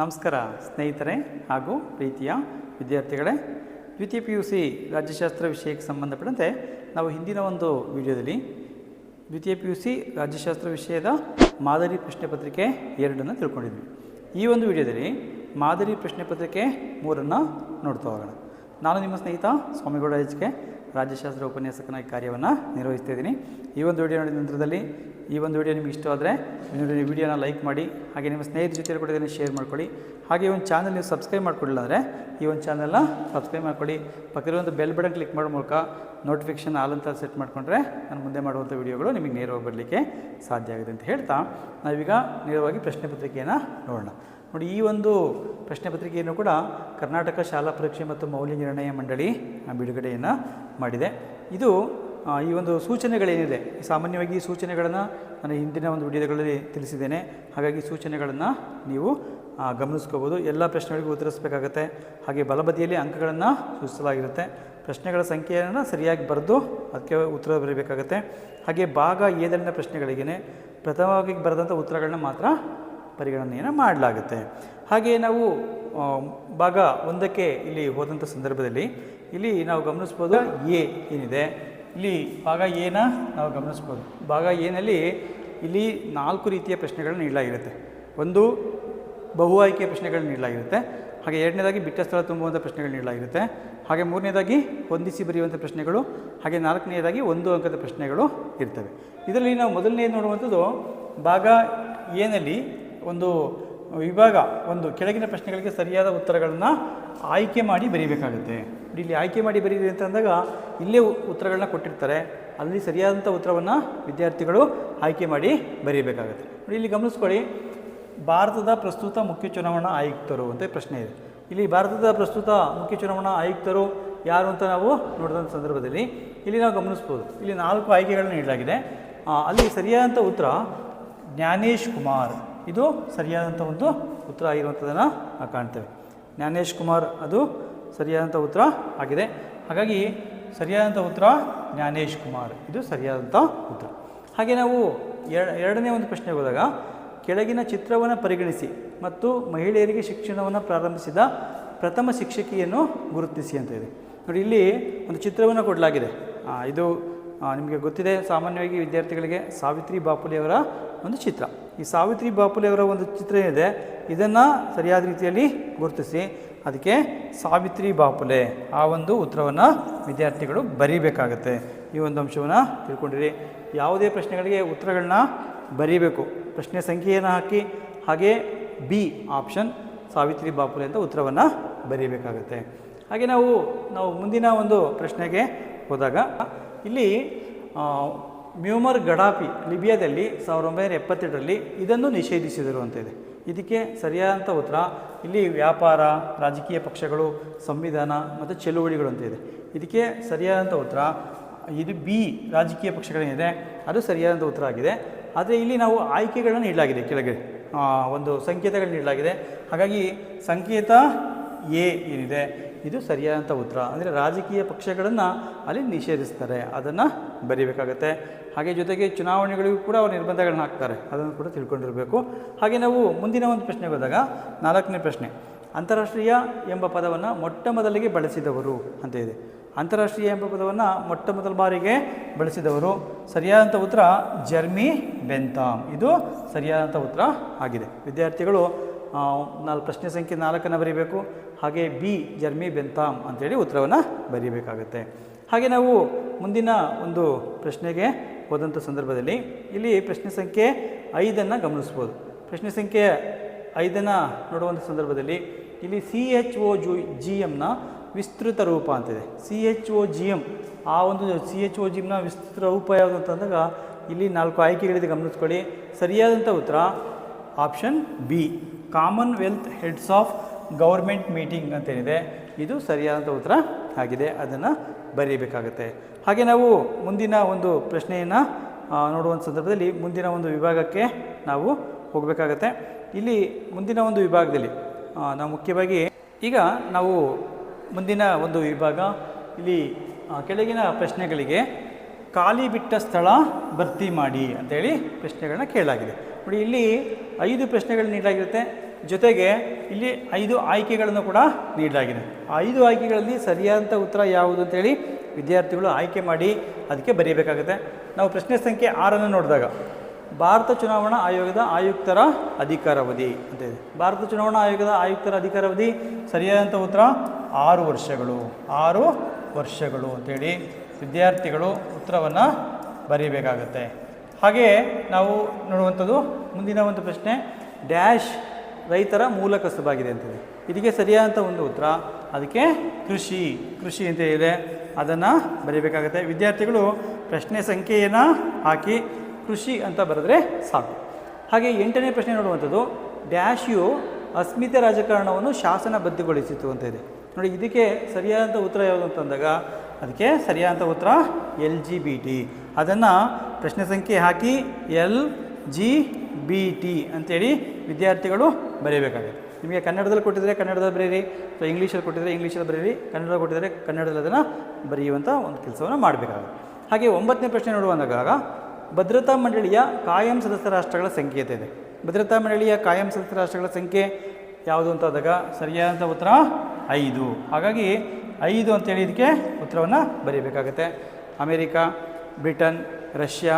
ನಮಸ್ಕಾರ ಸ್ನೇಹಿತರೆ ಹಾಗೂ ಪ್ರೀತಿಯ ವಿದ್ಯಾರ್ಥಿಗಳೇ. ದ್ವಿತೀಯ PUC ರಾಜ್ಯಶಾಸ್ತ್ರ ವಿಷಯಕ್ಕೆ ಸಂಬಂಧಪಟ್ಟಂತೆ ನಾವು ಹಿಂದಿನ ಒಂದು ವಿಡಿಯೋದಲ್ಲಿ ದ್ವಿತೀಯ PUC ರಾಜ್ಯಶಾಸ್ತ್ರ ವಿಷಯದ ಮಾದರಿ ಪ್ರಶ್ನೆ ಪತ್ರಿಕೆ 2 ತಿಳ್ಕೊಂಡಿದ್ವಿ. ಈ ಒಂದು ವಿಡಿಯೋದಲ್ಲಿ ಮಾದರಿ ಪ್ರಶ್ನೆ ಪತ್ರಿಕೆ 3 ನೋಡ್ತಾ ಹೋಗೋಣ. ನಾನು ನಿಮ್ಮ ಸ್ನೇಹಿತ ಸ್ವಾಮಿಗೌಡ HK ರಾಜ್ಯಶಾಸ್ತ್ರ ಉಪನ್ಯಾಸಕನಾಗಿ ಕಾರ್ಯವನ್ನು ನಿರ್ವಹಿಸ್ತಾ ಇದ್ದೀನಿ. ಈ ಒಂದು ವಿಡಿಯೋ ನೋಡಿದ ನಂತರದಲ್ಲಿ ಈ ಒಂದು ವಿಡಿಯೋ ನಿಮಗೆ ಇಷ್ಟವಾದರೆ ವಿಡಿಯೋನ ಲೈಕ್ ಮಾಡಿ, ಹಾಗೆ ನಿಮ್ಮ ಸ್ನೇಹಿತರ ಜೊತೆ ಕೂಡ ಇದನ್ನು ಶೇರ್ ಮಾಡ್ಕೊಳ್ಳಿ. ಹಾಗೆ ಈ ಒಂದು ಚಾನಲ್ ನೀವು ಸಬ್ಸ್ಕ್ರೈಬ್ ಮಾಡ್ಕೊಳ್ಳಿಲ್ಲ ಅಂದರೆ ಈ ಒಂದು ಚಾನಲ್ನ ಸಬ್ಸ್ಕ್ರೈಬ್ ಮಾಡ್ಕೊಳ್ಳಿ. ಪಕ್ಕದಲ್ಲಿರುವಂಥ ಬೆಲ್ ಬಟನ್ ಕ್ಲಿಕ್ ಮಾಡೋ ಮೂಲಕ ನೋಟಿಫಿಕೇಷನ್ ಆಲ್ ಅಂತ ಸೆಟ್ ಮಾಡಿಕೊಂಡ್ರೆ ನಾನು ಮುಂದೆ ಮಾಡುವಂಥ ವಿಡಿಯೋಗಳು ನಿಮಗೆ ನೇರವಾಗಿ ಬರಲಿಕ್ಕೆ ಸಾಧ್ಯ ಆಗುತ್ತೆ ಅಂತ ಹೇಳ್ತಾ ನಾವೀಗ ನೇರವಾಗಿ ಪ್ರಶ್ನೆ ಪತ್ರಿಕೆಯನ್ನು ನೋಡೋಣ. ನೋಡಿ, ಈ ಒಂದು ಪ್ರಶ್ನೆ ಪತ್ರಿಕೆಯನ್ನು ಕೂಡ ಕರ್ನಾಟಕ ಶಾಲಾ ಪರೀಕ್ಷೆ ಮತ್ತು ಮೌಲ್ಯ ನಿರ್ಣಯ ಮಂಡಳಿ ಬಿಡುಗಡೆಯನ್ನು ಮಾಡಿದೆ. ಇದು ಈ ಒಂದು ಸೂಚನೆಗಳೇನಿದೆ, ಸಾಮಾನ್ಯವಾಗಿ ಈ ಸೂಚನೆಗಳನ್ನು ನಾನು ಹಿಂದಿನ ಒಂದು ವಿಡಿಯೋಗಳಲ್ಲಿ ತಿಳಿಸಿದ್ದೇನೆ. ಹಾಗಾಗಿ ಸೂಚನೆಗಳನ್ನು ನೀವು ಗಮನಿಸ್ಕೋಬೋದು. ಎಲ್ಲ ಪ್ರಶ್ನೆಗಳಿಗೂ ಉತ್ತರಿಸಬೇಕಾಗತ್ತೆ. ಹಾಗೆ ಬಲಬದಿಯಲ್ಲಿ ಅಂಕಗಳನ್ನು ಸೂಚಿಸಲಾಗಿರುತ್ತೆ. ಪ್ರಶ್ನೆಗಳ ಸಂಖ್ಯೆಯನ್ನು ಸರಿಯಾಗಿ ಬರೆದು ಅದಕ್ಕೆ ಉತ್ತರ ಬರೀಬೇಕಾಗತ್ತೆ. ಹಾಗೆ ಭಾಗ ಎದಲ್ಲಿನ ಪ್ರಶ್ನೆಗಳಿಗೇ ಪ್ರಥಮವಾಗಿ ಬರೆದಂಥ ಉತ್ತರಗಳನ್ನ ಮಾತ್ರ ಪರಿಗಣನೆಯನ್ನು ಮಾಡಲಾಗುತ್ತೆ. ಹಾಗೆ ನಾವು ಭಾಗ 1ಕ್ಕೆ ಇಲ್ಲಿ ಹೋದಂಥ ಸಂದರ್ಭದಲ್ಲಿ ಇಲ್ಲಿ ನಾವು ಗಮನಿಸ್ಬೋದು ಎ ಏನಿದೆ, ಇಲ್ಲಿ ಭಾಗ ಎನ ನಾವು ಗಮನಿಸ್ಬೋದು. ಭಾಗ ಎನಲ್ಲಿ ಇಲ್ಲಿ 4 ರೀತಿಯ ಪ್ರಶ್ನೆಗಳನ್ನು ನೀಡಲಾಗಿರುತ್ತೆ. ಒಂದು ಬಹು ಆಯ್ಕೆಯ ಪ್ರಶ್ನೆಗಳನ್ನು ನೀಡಲಾಗಿರುತ್ತೆ. ಹಾಗೆ ಎರಡನೇದಾಗಿ ಬಿಟ್ಟ ಸ್ಥಳ ತುಂಬುವಂಥ ಪ್ರಶ್ನೆಗಳು ನೀಡಲಾಗಿರುತ್ತೆ. ಹಾಗೆ ಮೂರನೇದಾಗಿ ಹೊಂದಿಸಿ ಬರೆಯುವಂಥ ಪ್ರಶ್ನೆಗಳು, ಹಾಗೆ ನಾಲ್ಕನೇದಾಗಿ 1 ಅಂಕದ ಪ್ರಶ್ನೆಗಳು ಇರ್ತವೆ. ಇದರಲ್ಲಿ ನಾವು ಮೊದಲನೇ ನೋಡುವಂಥದ್ದು ಭಾಗ ಎನಲ್ಲಿ ಒಂದು ವಿಭಾಗ 1 ಕೆಳಗಿನ ಪ್ರಶ್ನೆಗಳಿಗೆ ಸರಿಯಾದ ಉತ್ತರಗಳನ್ನು ಆಯ್ಕೆ ಮಾಡಿ ಬರೀಬೇಕಾಗುತ್ತೆ. ಇಲ್ಲಿ ಆಯ್ಕೆ ಮಾಡಿ ಬರೀರಿ ಅಂತ ಅಂದಾಗ ಇಲ್ಲೇ ಉತ್ತರಗಳನ್ನ ಕೊಟ್ಟಿರ್ತಾರೆ, ಅಲ್ಲಿ ಸರಿಯಾದಂಥ ಉತ್ತರವನ್ನು ವಿದ್ಯಾರ್ಥಿಗಳು ಆಯ್ಕೆ ಮಾಡಿ ಬರೀಬೇಕಾಗುತ್ತೆ. ನೋಡಿ, ಇಲ್ಲಿ ಗಮನಿಸ್ಕೊಳ್ಳಿ, ಭಾರತದ ಪ್ರಸ್ತುತ ಮುಖ್ಯ ಚುನಾವಣಾ ಆಯುಕ್ತರು ಅಂತ ಪ್ರಶ್ನೆ ಇದೆ. ಇಲ್ಲಿ ಭಾರತದ ಪ್ರಸ್ತುತ ಮುಖ್ಯ ಚುನಾವಣಾ ಆಯುಕ್ತರು ಯಾರು ಅಂತ ನಾವು ನೋಡಿದಂಥ ಸಂದರ್ಭದಲ್ಲಿ ಇಲ್ಲಿ ನಾವು ಗಮನಿಸ್ಬೋದು, ಇಲ್ಲಿ 4 ಆಯ್ಕೆಗಳನ್ನು ನೀಡಲಾಗಿದೆ. ಅಲ್ಲಿ ಸರಿಯಾದಂಥ ಉತ್ತರ ಜ್ಞಾನೇಶ್ ಕುಮಾರ್, ಇದು ಸರಿಯಾದಂಥ ಒಂದು ಉತ್ತರ ಆಗಿರುವಂಥದ್ದನ್ನು ನಾವು ಕಾಣ್ತೇವೆ. ಜ್ಞಾನೇಶ್ ಕುಮಾರ್ ಅದು ಸರಿಯಾದಂಥ ಉತ್ತರ ಆಗಿದೆ. ಹಾಗಾಗಿ ಸರಿಯಾದಂಥ ಉತ್ತರ ಜ್ಞಾನೇಶ್ ಕುಮಾರ್, ಇದು ಸರಿಯಾದಂಥ ಉತ್ತರ. ಹಾಗೆ ನಾವು ಎರಡನೇ ಒಂದು ಪ್ರಶ್ನೆಗೆ ಹೋದಾಗ ಕೆಳಗಿನ ಚಿತ್ರವನ್ನು ಪರಿಗಣಿಸಿ ಮತ್ತು ಮಹಿಳೆಯರಿಗೆ ಶಿಕ್ಷಣವನ್ನು ಪ್ರಾರಂಭಿಸಿದ ಪ್ರಥಮ ಶಿಕ್ಷಕಿಯನ್ನು ಗುರುತಿಸಿ ಅಂತ ಇದೆ. ನೋಡಿ, ಇಲ್ಲಿ ಒಂದು ಚಿತ್ರವನ್ನು ಕೊಡಲಾಗಿದೆ. ಇದು ನಿಮಗೆ ಗೊತ್ತಿದೆ, ಸಾಮಾನ್ಯವಾಗಿ ವಿದ್ಯಾರ್ಥಿಗಳಿಗೆ ಸಾವಿತ್ರಿ ಬಾಪುಲೆಯವರ ಒಂದು ಚಿತ್ರ. ಈ ಸಾವಿತ್ರಿ ಬಾಪುಲೆಯವರ ಒಂದು ಚಿತ್ರ ಏನಿದೆ, ಇದನ್ನು ಸರಿಯಾದ ರೀತಿಯಲ್ಲಿ ಗುರುತಿಸಿ ಅದಕ್ಕೆ ಸಾವಿತ್ರಿ ಬಾಪುಲೆ ಆ ಒಂದು ಉತ್ತರವನ್ನು ವಿದ್ಯಾರ್ಥಿಗಳು ಬರೀಬೇಕಾಗತ್ತೆ. ಈ ಒಂದು ಅಂಶವನ್ನು ತಿಳ್ಕೊಂಡಿರಿ. ಯಾವುದೇ ಪ್ರಶ್ನೆಗಳಿಗೆ ಉತ್ತರಗಳನ್ನ ಬರೀಬೇಕು. ಪ್ರಶ್ನೆ ಸಂಖ್ಯೆಯನ್ನು ಹಾಕಿ ಹಾಗೆ ಬಿ ಆಪ್ಷನ್ ಸಾವಿತ್ರಿ ಬಾಪುಲೆ ಅಂತ ಉತ್ತರವನ್ನು ಬರೀಬೇಕಾಗತ್ತೆ. ಹಾಗೆ ನಾವು ಮುಂದಿನ ಒಂದು ಪ್ರಶ್ನೆಗೆ ಹೋದಾಗ ಇಲ್ಲಿ ಮ್ಯೂಮರ್ ಗಡಾಫಿ ಲಿಬಿಯಾದಲ್ಲಿ 1978ರಲ್ಲಿ ಇದನ್ನು ನಿಷೇಧಿಸಿದರು ಅಂತ ಇದೆ. ಇದಕ್ಕೆ ಸರಿಯಾದಂಥ ಉತ್ತರ ಇಲ್ಲಿ ವ್ಯಾಪಾರ, ರಾಜಕೀಯ ಪಕ್ಷಗಳು, ಸಂವಿಧಾನ ಮತ್ತು ಚಳುವಳಿಗಳು ಅಂತ ಇದೆ. ಇದಕ್ಕೆ ಸರಿಯಾದಂಥ ಉತ್ತರ ಇದು ಬಿ ರಾಜಕೀಯ ಪಕ್ಷಗಳೇನಿದೆ ಅದು ಸರಿಯಾದಂಥ ಉತ್ತರ ಆಗಿದೆ. ಆದರೆ ಇಲ್ಲಿ ನಾವು ಆಯ್ಕೆಗಳನ್ನು ನೀಡಲಾಗಿದೆ, ಕೆಳಗೆ ಒಂದು ಸಂಕೇತಗಳು ನೀಡಲಾಗಿದೆ. ಹಾಗಾಗಿ ಸಂಕೇತ ಎ ಏನಿದೆ ಇದು ಸರಿಯಾದಂಥ ಉತ್ತರ. ಅಂದರೆ ರಾಜಕೀಯ ಪಕ್ಷಗಳನ್ನು ಅಲ್ಲಿ ನಿಷೇಧಿಸ್ತಾರೆ, ಅದನ್ನು ಬರೀಬೇಕಾಗತ್ತೆ. ಹಾಗೆ ಜೊತೆಗೆ ಚುನಾವಣೆಗಳಿಗೂ ಕೂಡ ಅವರು ನಿರ್ಬಂಧಗಳನ್ನ ಹಾಕ್ತಾರೆ, ಅದನ್ನು ಕೂಡ ತಿಳ್ಕೊಂಡಿರಬೇಕು. ಹಾಗೆ ನಾವು ಮುಂದಿನ ಒಂದು ಪ್ರಶ್ನೆಗೆ ಹೋದಾಗ 4ನೇ ಪ್ರಶ್ನೆ, ಅಂತಾರಾಷ್ಟ್ರೀಯ ಎಂಬ ಪದವನ್ನು ಮೊಟ್ಟ ಮೊದಲಿಗೆ ಬಳಸಿದವರು ಅಂತ ಇದೆ. ಅಂತಾರಾಷ್ಟ್ರೀಯ ಎಂಬ ಪದವನ್ನು ಮೊಟ್ಟ ಮೊದಲ ಬಾರಿಗೆ ಬಳಸಿದವರು ಸರಿಯಾದಂಥ ಉತ್ತರ ಜರ್ಮಿ ಬೆಂತಾಮ್, ಇದು ಸರಿಯಾದಂಥ ಉತ್ತರ ಆಗಿದೆ. ವಿದ್ಯಾರ್ಥಿಗಳು ಪ್ರಶ್ನೆ ಸಂಖ್ಯೆ 4 ಬರೀಬೇಕು. ಹಾಗೆ ಬಿ ಜರ್ಮಿ ಬೆಂತಾಮ್ ಅಂತೇಳಿ ಉತ್ತರವನ್ನು ಬರೀಬೇಕಾಗತ್ತೆ. ಹಾಗೆ ನಾವು ಮುಂದಿನ ಒಂದು ಪ್ರಶ್ನೆಗೆ ಹೋದಂಥ ಸಂದರ್ಭದಲ್ಲಿ ಇಲ್ಲಿ ಪ್ರಶ್ನೆ ಸಂಖ್ಯೆ 5 ಗಮನಿಸ್ಬೋದು. ಪ್ರಶ್ನೆ ಸಂಖ್ಯೆ 5 ನೋಡುವಂಥ ಸಂದರ್ಭದಲ್ಲಿ ಇಲ್ಲಿ CHOGMನ ವಿಸ್ತೃತ ರೂಪ ಅಂತಿದೆ. CHOGM ಆ ಒಂದು CHOGMನ ವಿಸ್ತೃತ ರೂಪ ಯಾವುದು ಅಂತಂದಾಗ ಇಲ್ಲಿ 4 ಆಯ್ಕೆಗಳಿದೆ, ಗಮನಿಸ್ಕೊಳ್ಳಿ. ಸರಿಯಾದಂಥ ಉತ್ತರ option B Commonwealth heads of government meeting ಅಂತೇನಿದೆ, ಇದು ಸರಿಯಾದಂಥ ಉತ್ತರ ಆಗಿದೆ, ಅದನ್ನು ಬರೀಬೇಕಾಗತ್ತೆ. ಹಾಗೆ ನಾವು ಮುಂದಿನ ಒಂದು ಪ್ರಶ್ನೆಯನ್ನು ನೋಡುವಂಥ ಸಂದರ್ಭದಲ್ಲಿ ಮುಂದಿನ ಒಂದು ವಿಭಾಗಕ್ಕೆ ನಾವು ಹೋಗಬೇಕಾಗತ್ತೆ. ಇಲ್ಲಿ ಮುಂದಿನ ಒಂದು ವಿಭಾಗದಲ್ಲಿ ನಾವು ಮುಖ್ಯವಾಗಿ ಈಗ ನಾವು ಮುಂದಿನ ಒಂದು ವಿಭಾಗ ಇಲ್ಲಿ ಕೆಳಗಿನ ಪ್ರಶ್ನೆಗಳಿಗೆ ಖಾಲಿ ಬಿಟ್ಟ ಸ್ಥಳ ಭರ್ತಿ ಮಾಡಿ ಅಂತೇಳಿ ಪ್ರಶ್ನೆಗಳನ್ನ ಕೇಳಲಾಗಿದೆ. ನೋಡಿ, ಇಲ್ಲಿ 5 ಪ್ರಶ್ನೆಗಳು ನೀಡಲಾಗಿರುತ್ತೆ. ಜೊತೆಗೆ ಇಲ್ಲಿ 5 ಆಯ್ಕೆಗಳನ್ನು ಕೂಡ ನೀಡಲಾಗಿದೆ. ಆ 5 ಆಯ್ಕೆಗಳಲ್ಲಿ ಸರಿಯಾದಂಥ ಉತ್ತರ ಯಾವುದು ಅಂತೇಳಿ ವಿದ್ಯಾರ್ಥಿಗಳು ಆಯ್ಕೆ ಮಾಡಿ ಅದಕ್ಕೆ ಬರೀಬೇಕಾಗುತ್ತೆ. ನಾವು ಪ್ರಶ್ನೆ ಸಂಖ್ಯೆ 6 ನೋಡಿದಾಗ ಭಾರತ ಚುನಾವಣಾ ಆಯೋಗದ ಆಯುಕ್ತರ ಅಧಿಕಾರಾವಧಿ ಅಂತ ಇದೆ. ಭಾರತ ಚುನಾವಣಾ ಆಯೋಗದ ಆಯುಕ್ತರ ಅಧಿಕಾರಾವಧಿ ಸರಿಯಾದಂಥ ಉತ್ತರ 6 ವರ್ಷಗಳು. 6 ವರ್ಷಗಳು ಅಂತೇಳಿ ವಿದ್ಯಾರ್ಥಿಗಳು ಉತ್ತರವನ್ನು ಬರೀಬೇಕಾಗತ್ತೆ. ಹಾಗೆಯೇ ನಾವು ನೋಡುವಂಥದ್ದು ಮುಂದಿನ ಒಂದು ಪ್ರಶ್ನೆ, ಡ್ಯಾಶ್ ರೈತರ ಮೂಲ ಕಸುಬಾಗಿದೆ ಅಂತಿದೆ. ಇದಕ್ಕೆ ಸರಿಯಾದಂಥ ಒಂದು ಉತ್ತರ ಅದಕ್ಕೆ ಕೃಷಿ ಅಂತ ಇದೆ, ಅದನ್ನು ಬರೀಬೇಕಾಗುತ್ತೆ. ವಿದ್ಯಾರ್ಥಿಗಳು ಪ್ರಶ್ನೆ ಸಂಖ್ಯೆಯನ್ನು ಹಾಕಿ ಕೃಷಿ ಅಂತ ಬರೆದ್ರೆ ಸಾಕು. ಹಾಗೆ 8ನೇ ಪ್ರಶ್ನೆ ನೋಡುವಂಥದ್ದು, ಡ್ಯಾಶ್ ಯು ಅಸ್ಮಿತೆ ರಾಜಕಾರಣವನ್ನು ಶಾಸನಬದ್ಧಗೊಳಿಸಿತು ಅಂತ ಇದೆ. ನೋಡಿ, ಇದಕ್ಕೆ ಸರಿಯಾದಂಥ ಉತ್ತರ ಯಾವುದು ಅಂತಂದಾಗ ಅದಕ್ಕೆ ಸರಿಯಾದಂಥ ಉತ್ತರ LGBT. ಅದನ್ನು ಪ್ರಶ್ನೆ ಸಂಖ್ಯೆ ಹಾಕಿ LGBT ಅಂತೇಳಿ ವಿದ್ಯಾರ್ಥಿಗಳು ಬರೀಬೇಕಾಗುತ್ತೆ. ನಿಮಗೆ ಕನ್ನಡದಲ್ಲಿ ಕೊಟ್ಟಿದ್ದರೆ ಕನ್ನಡದಲ್ಲಿ ಬರೀರಿ, ಅಥವಾ ಇಂಗ್ಲೀಷಲ್ಲಿ ಕೊಟ್ಟಿದ್ದರೆ ಇಂಗ್ಲೀಷಲ್ಲಿ ಬರೀರಿ, ಕನ್ನಡದಲ್ಲಿ ಕೊಟ್ಟಿದ್ದರೆ ಕನ್ನಡದಲ್ಲಿ ಅದನ್ನು ಬರೆಯುವಂಥ ಒಂದು ಕೆಲಸವನ್ನು ಮಾಡಬೇಕಾಗುತ್ತೆ. ಹಾಗೆ 9ನೇ ಪ್ರಶ್ನೆ ನೋಡುವಂದಾಗ ಭದ್ರತಾ ಮಂಡಳಿಯ ಕಾಯಂ ಸದಸ್ಯ ರಾಷ್ಟ್ರಗಳ ಸಂಖ್ಯೆ ಇದೆ. ಭದ್ರತಾ ಮಂಡಳಿಯ ಕಾಯಂ ಸದಸ್ಯ ರಾಷ್ಟ್ರಗಳ ಸಂಖ್ಯೆ ಯಾವುದು ಅಂತಾದಾಗ ಸರಿಯಾದಂಥ ಉತ್ತರ 5. ಹಾಗಾಗಿ 5 ಅಂತೇಳಿ ಇದಕ್ಕೆ ಉತ್ತರವನ್ನು ಬರೀಬೇಕಾಗುತ್ತೆ. ಅಮೇರಿಕಾ, ಬ್ರಿಟನ್, ರಷ್ಯಾ,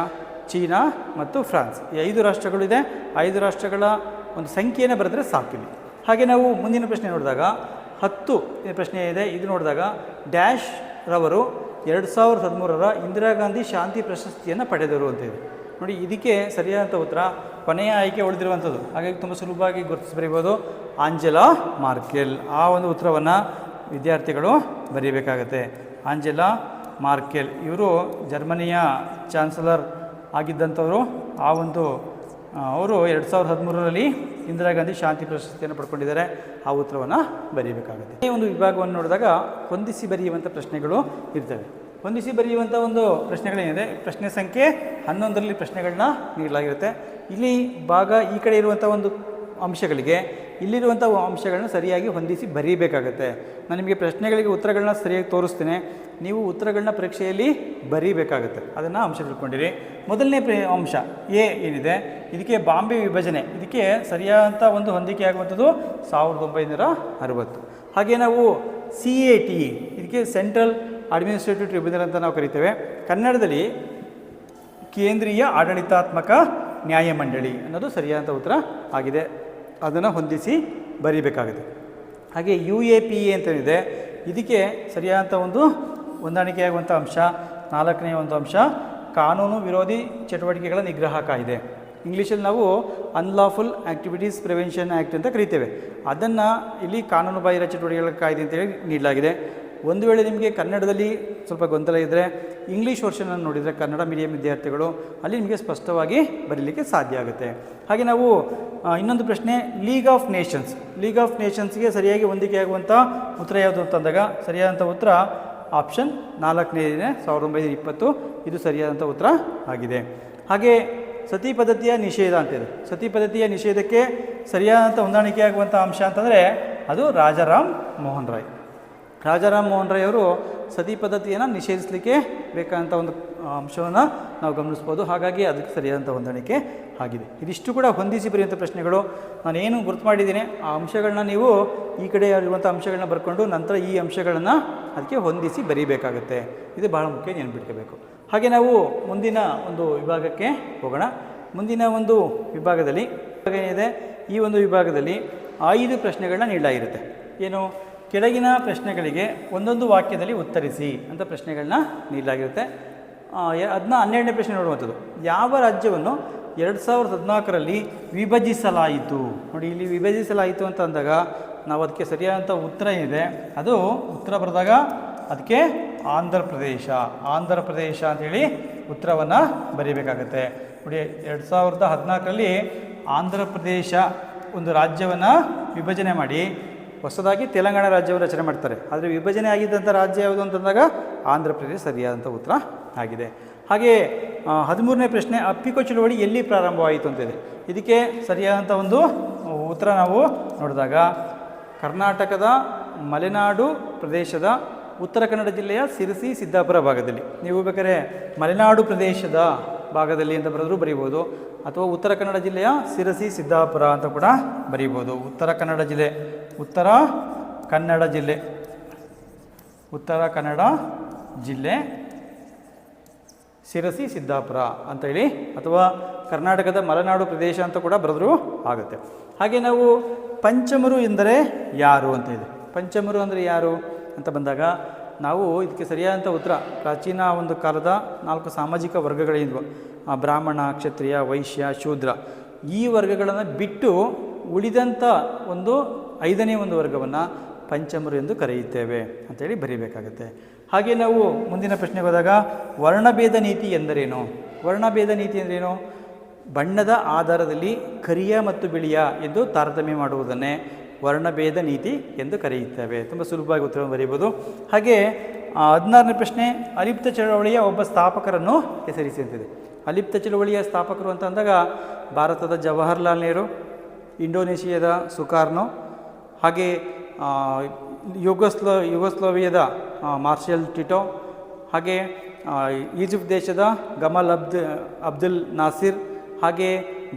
ಚೀನಾ ಮತ್ತು ಫ್ರಾನ್ಸ್, ಈ 5 ರಾಷ್ಟ್ರಗಳಿದೆ. 5 ರಾಷ್ಟ್ರಗಳ ಒಂದು ಸಂಖ್ಯೆಯನ್ನು ಬರೆದ್ರೆ ಸಾಕಿಲ್ಲ. ಹಾಗೆ ನಾವು ಮುಂದಿನ ಪ್ರಶ್ನೆ ನೋಡಿದಾಗ 10 ಪ್ರಶ್ನೆ ಇದೆ. ಇದು ನೋಡಿದಾಗ ಡ್ಯಾಶ್ ರವರು 2013ರ ಇಂದಿರಾ ಗಾಂಧಿ ಶಾಂತಿ ಪ್ರಶಸ್ತಿಯನ್ನು ಪಡೆದರು ಅಂತಿದೆ. ನೋಡಿ, ಇದಕ್ಕೆ ಸರಿಯಾದಂಥ ಉತ್ತರ ಕೊನೆಯ ಆಯ್ಕೆ ಉಳಿದಿರುವಂಥದ್ದು. ಹಾಗಾಗಿ ತುಂಬ ಸುಲಭವಾಗಿ ಗುರುತಿಸಿ ಬರೀಬೋದು, ಆಂಜೆಲಾ ಮಾರ್ಕೆಲ್. ಆ ಒಂದು ಉತ್ತರವನ್ನು ವಿದ್ಯಾರ್ಥಿಗಳು ಬರೀಬೇಕಾಗತ್ತೆ. ಆಂಜೆಲಾ ಮಾರ್ಕೆಲ್ ಇವರು ಜರ್ಮನಿಯ ಚಾನ್ಸಲರ್ ಆಗಿದ್ದಂಥವರು. ಆ ಒಂದು ಅವರು 2013ರಲ್ಲಿ ಇಂದಿರಾ ಗಾಂಧಿ ಶಾಂತಿ ಪ್ರಶಸ್ತಿಯನ್ನು ಪಡ್ಕೊಂಡಿದ್ದಾರೆ. ಆ ಉತ್ತರವನ್ನು ಬರೀಬೇಕಾಗುತ್ತೆ. ಈ ಒಂದು ವಿಭಾಗವನ್ನು ನೋಡಿದಾಗ ಹೊಂದಿಸಿ ಬರೆಯುವಂಥ ಪ್ರಶ್ನೆಗಳು ಇರ್ತವೆ. ಹೊಂದಿಸಿ ಬರೆಯುವಂಥ ಒಂದು ಪ್ರಶ್ನೆಗಳೇನಿದೆ, ಪ್ರಶ್ನೆ ಸಂಖ್ಯೆ 11ರಲ್ಲಿ ಪ್ರಶ್ನೆಗಳನ್ನ ನೀಡಲಾಗಿರುತ್ತೆ. ಇಲ್ಲಿ ಭಾಗ ಈ ಕಡೆ ಇರುವಂಥ ಒಂದು ಅಂಶಗಳಿಗೆ ಇಲ್ಲಿರುವಂಥ ಅಂಶಗಳನ್ನ ಸರಿಯಾಗಿ ಹೊಂದಿಸಿ ಬರೀಬೇಕಾಗತ್ತೆ. ನಾನು ನಿಮಗೆ ಪ್ರಶ್ನೆಗಳಿಗೆ ಉತ್ತರಗಳನ್ನ ಸರಿಯಾಗಿ ತೋರಿಸ್ತೇನೆ, ನೀವು ಉತ್ತರಗಳನ್ನ ಪರೀಕ್ಷೆಯಲ್ಲಿ ಬರೀಬೇಕಾಗುತ್ತೆ. ಅದನ್ನು ಅಂಶ ತಿಳ್ಕೊಂಡಿರಿ. ಮೊದಲನೇ ಅಂಶ ಎ ಏನಿದೆ, ಇದಕ್ಕೆ ಬಾಂಬೆ ವಿಭಜನೆ, ಇದಕ್ಕೆ ಸರಿಯಾದಂಥ ಒಂದು ಹೊಂದಿಕೆ ಆಗುವಂಥದ್ದು 1960. ಹಾಗೆ ನಾವು CAT, ಇದಕ್ಕೆ ಸೆಂಟ್ರಲ್ ಅಡ್ಮಿನಿಸ್ಟ್ರೇಟಿವ್ ಟ್ರಿಬ್ಯುನಲ್ ಅಂತ ನಾವು ಕರಿತೇವೆ. ಕನ್ನಡದಲ್ಲಿ ಕೇಂದ್ರೀಯ ಆಡಳಿತಾತ್ಮಕ ನ್ಯಾಯಮಂಡಳಿ ಅನ್ನೋದು ಸರಿಯಾದಂಥ ಉತ್ತರ ಆಗಿದೆ. ಅದನ್ನು ಹೊಂದಿಸಿ ಬರೀಬೇಕಾಗಿದೆ. ಹಾಗೆ UAPA ಅಂತೇನಿದೆ, ಇದಕ್ಕೆ ಸರಿಯಾದಂಥ ಒಂದು ಹೊಂದಾಣಿಕೆಯಾಗುವಂಥ ಅಂಶ 4ನೇ ಒಂದು ಅಂಶ ಕಾನೂನು ವಿರೋಧಿ ಚಟುವಟಿಕೆಗಳ ನಿಗ್ರಹ ಕಾಯ್ದೆ. ಇಂಗ್ಲೀಷಲ್ಲಿ ನಾವು ಅನ್ಲಾಫುಲ್ ಆ್ಯಕ್ಟಿವಿಟೀಸ್ ಪ್ರಿವೆನ್ಷನ್ ಆ್ಯಕ್ಟ್ ಅಂತ ಕರಿತೇವೆ. ಅದನ್ನು ಇಲ್ಲಿ ಕಾನೂನು ಬಾಹಿರ ಚಟುವಟಿಕೆಗಳ ಕಾಯ್ದೆ ಅಂತೇಳಿ ನೀಡಲಾಗಿದೆ. ಒಂದು ವೇಳೆ ನಿಮಗೆ ಕನ್ನಡದಲ್ಲಿ ಸ್ವಲ್ಪ ಗೊಂದಲ ಇದ್ದರೆ ಇಂಗ್ಲೀಷ್ ವರ್ಷನನ್ನು ನೋಡಿದರೆ ಕನ್ನಡ ಮೀಡಿಯಂ ವಿದ್ಯಾರ್ಥಿಗಳು ಅಲ್ಲಿ ನಿಮಗೆ ಸ್ಪಷ್ಟವಾಗಿ ಬರೀಲಿಕ್ಕೆ ಸಾಧ್ಯ ಆಗುತ್ತೆ. ಹಾಗೆ ನಾವು ಇನ್ನೊಂದು ಪ್ರಶ್ನೆ, ಲೀಗ್ ಆಫ್ ನೇಷನ್ಸ್ಗೆ ಸರಿಯಾಗಿ ಹೊಂದಿಕೆಯಾಗುವಂಥ ಉತ್ತರ ಯಾವುದು ಅಂತಂದಾಗ ಸರಿಯಾದಂಥ ಉತ್ತರ ಆಪ್ಷನ್ 4ನೇ 1920. ಇದು ಸರಿಯಾದಂಥ ಉತ್ತರ ಆಗಿದೆ. ಹಾಗೆ ಸತಿ ಪದ್ಧತಿಯ ನಿಷೇಧ ಅಂತಿದೆ. ಸತಿ ಪದ್ಧತಿಯ ನಿಷೇಧಕ್ಕೆ ಸರಿಯಾದಂಥ ಹೊಂದಾಣಿಕೆಯಾಗುವಂಥ ಅಂಶ ಅಂತಂದರೆ ಅದು ರಾಜಾರಾಮ್ ಮೋಹನ್ ರಾಯ್ ಅವರು ಸತಿ ಪದ್ಧತಿಯನ್ನು ನಿಷೇಧಿಸಲಿಕ್ಕೆ ಬೇಕಾದಂಥ ಒಂದು ಅಂಶವನ್ನು ನಾವು ಗಮನಿಸ್ಬೋದು. ಹಾಗಾಗಿ ಅದಕ್ಕೆ ಸರಿಯಾದಂಥ ಹೊಂದಾಣಿಕೆ ಆಗಿದೆ. ಇದಿಷ್ಟು ಕೂಡ ಹೊಂದಿಸಿ ಬರೆಯುವಂಥ ಪ್ರಶ್ನೆಗಳು. ನಾನೇನು ಗುರುತು ಮಾಡಿದ್ದೀನಿ ಆ ಅಂಶಗಳನ್ನ ನೀವು ಈ ಕಡೆ ಇರುವಂಥ ಅಂಶಗಳನ್ನ ಬರ್ಕೊಂಡು ನಂತರ ಈ ಅಂಶಗಳನ್ನು ಅದಕ್ಕೆ ಹೊಂದಿಸಿ ಬರೀಬೇಕಾಗುತ್ತೆ. ಇದು ಭಾಳ ಮುಖ್ಯ, ನೆನಪಿಟ್ಕೋಬೇಕು. ಹಾಗೆ ನಾವು ಮುಂದಿನ ಒಂದು ವಿಭಾಗಕ್ಕೆ ಹೋಗೋಣ. ಮುಂದಿನ ಒಂದು ವಿಭಾಗದಲ್ಲಿ ಏನಿದೆ, ಈ ಒಂದು ವಿಭಾಗದಲ್ಲಿ 5 ಪ್ರಶ್ನೆಗಳನ್ನ ನೀಡಲಾಗಿರುತ್ತೆ. ಏನು, ಕೆಳಗಿನ ಪ್ರಶ್ನೆಗಳಿಗೆ ಒಂದೊಂದು ವಾಕ್ಯದಲ್ಲಿ ಉತ್ತರಿಸಿ ಅಂತ ಪ್ರಶ್ನೆಗಳನ್ನ ನೀಡಲಾಗಿರುತ್ತೆ. ಅದನ್ನ 12ನೇ ಪ್ರಶ್ನೆ ನೋಡುವಂಥದ್ದು, ಯಾವ ರಾಜ್ಯವನ್ನು 2014ರಲ್ಲಿ ವಿಭಜಿಸಲಾಯಿತು? ನೋಡಿ, ಇಲ್ಲಿ ವಿಭಜಿಸಲಾಯಿತು ಅಂತ ಅಂದಾಗ ನಾವು ಅದಕ್ಕೆ ಸರಿಯಾದಂಥ ಉತ್ತರ ಏನಿದೆ ಅದು ಉತ್ತರ ಬರೆದಾಗ ಅದಕ್ಕೆ ಆಂಧ್ರ ಪ್ರದೇಶ ಅಂಥೇಳಿ ಉತ್ತರವನ್ನು ಬರೀಬೇಕಾಗತ್ತೆ. ನೋಡಿ, 2014ರಲ್ಲಿ ಆಂಧ್ರ ಪ್ರದೇಶ ಒಂದು ರಾಜ್ಯವನ್ನು ವಿಭಜನೆ ಮಾಡಿ ಹೊಸದಾಗಿ ತೆಲಂಗಾಣ ರಾಜ್ಯವನ್ನು ರಚನೆ ಮಾಡ್ತಾರೆ. ಆದರೆ ವಿಭಜನೆ ಆಗಿದ್ದಂಥ ರಾಜ್ಯ ಯಾವುದು ಅಂತಂದಾಗ ಆಂಧ್ರ ಪ್ರದೇಶ ಸರಿಯಾದಂಥ ಉತ್ತರ ಆಗಿದೆ. ಹಾಗೆ 13ನೇ ಪ್ರಶ್ನೆ, ಅಪ್ಪಿಕೋ ಚಳುವಳಿ ಎಲ್ಲಿ ಪ್ರಾರಂಭವಾಯಿತು ಅಂತಿದೆ. ಇದಕ್ಕೆ ಸರಿಯಾದಂಥ ಒಂದು ಉತ್ತರ ನಾವು ನೋಡಿದಾಗ ಕರ್ನಾಟಕದ ಮಲೆನಾಡು ಪ್ರದೇಶದ ಉತ್ತರ ಕನ್ನಡ ಜಿಲ್ಲೆಯ ಸಿರಸಿ ಸಿದ್ದಾಪುರ ಭಾಗದಲ್ಲಿ. ನೀವು ಬೇಕಾದ್ರೆ ಮಲೆನಾಡು ಪ್ರದೇಶದ ಭಾಗದಲ್ಲಿ ಅಂತ ಬರೆದರೂ ಬರೀಬೋದು, ಅಥವಾ ಉತ್ತರ ಕನ್ನಡ ಜಿಲ್ಲೆಯ ಶಿರಸಿ ಸಿದ್ದಾಪುರ ಅಂತ ಕೂಡ ಬರೀಬೋದು. ಉತ್ತರ ಕನ್ನಡ ಜಿಲ್ಲೆ ಶಿರಸಿ ಸಿದ್ದಾಪುರ ಅಂತೇಳಿ, ಅಥವಾ ಕರ್ನಾಟಕದ ಮಲೆನಾಡು ಪ್ರದೇಶ ಅಂತ ಕೂಡ ಬರೆದರೂ ಆಗುತ್ತೆ. ಹಾಗೆ ನಾವು ಪಂಚಮರು ಎಂದರೆ ಯಾರು ಅಂತ ಇದೆ. ಪಂಚಮರು ಅಂದರೆ ಯಾರು ಅಂತ ಬಂದಾಗ ನಾವು ಇದಕ್ಕೆ ಸರಿಯಾದಂಥ ಉತ್ತರ, ಪ್ರಾಚೀನ ಒಂದು ಕಾಲದ 4 ಸಾಮಾಜಿಕ ವರ್ಗಗಳಿದ್ವು, ಬ್ರಾಹ್ಮಣ, ಕ್ಷತ್ರಿಯ, ವೈಶ್ಯ, ಶೂದ್ರ. ಈ ವರ್ಗಗಳನ್ನು ಬಿಟ್ಟು ಉಳಿದಂಥ ಒಂದು 5ನೇ ಒಂದು ವರ್ಗವನ್ನು ಪಂಚಮರು ಎಂದು ಕರೆಯುತ್ತೇವೆ ಅಂತೇಳಿ ಬರೀಬೇಕಾಗುತ್ತೆ. ಹಾಗೆ ನಾವು ಮುಂದಿನ ಪ್ರಶ್ನೆಗೆ ಹೋದಾಗ ವರ್ಣಭೇದ ನೀತಿ ಎಂದರೇನು? ವರ್ಣಭೇದ ನೀತಿ ಎಂದರೇನು? ಬಣ್ಣದ ಆಧಾರದಲ್ಲಿ ಕರಿಯ ಮತ್ತು ಬಿಳಿಯ ಎಂದು ತಾರತಮ್ಯ ಮಾಡುವುದನ್ನೇ ವರ್ಣಭೇದ ನೀತಿ ಎಂದು ಕರೆಯುತ್ತೇವೆ. ತುಂಬ ಸುಲಭವಾಗಿ ಉತ್ತರವನ್ನು ಬರೀಬೋದು. ಹಾಗೆ 16ನೇ ಪ್ರಶ್ನೆ, ಅಲಿಪ್ತ ಚಳವಳಿಯ ಒಬ್ಬ ಸ್ಥಾಪಕರನ್ನು ಹೆಸರಿಸಿ ಅಂತಿದೆ. ಅಲಿಪ್ತ ಚಳವಳಿಯ ಸ್ಥಾಪಕರು ಅಂತ ಅಂದಾಗ ಭಾರತದ ಜವಾಹರ್ಲಾಲ್ ನೆಹರು, ಇಂಡೋನೇಷಿಯಾದ ಸುಕಾರ್ನೋ, ಹಾಗೆ ಯುಗೋಸ್ಲೋವಿಯಾದ ಮಾರ್ಷಲ್ ಟಿಟೋ, ಹಾಗೆ ಈಜಿಪ್ಟ್ ದೇಶದ ಗಮಲ್ ಅಬ್ದುಲ್ ನಾಸಿರ್, ಹಾಗೆ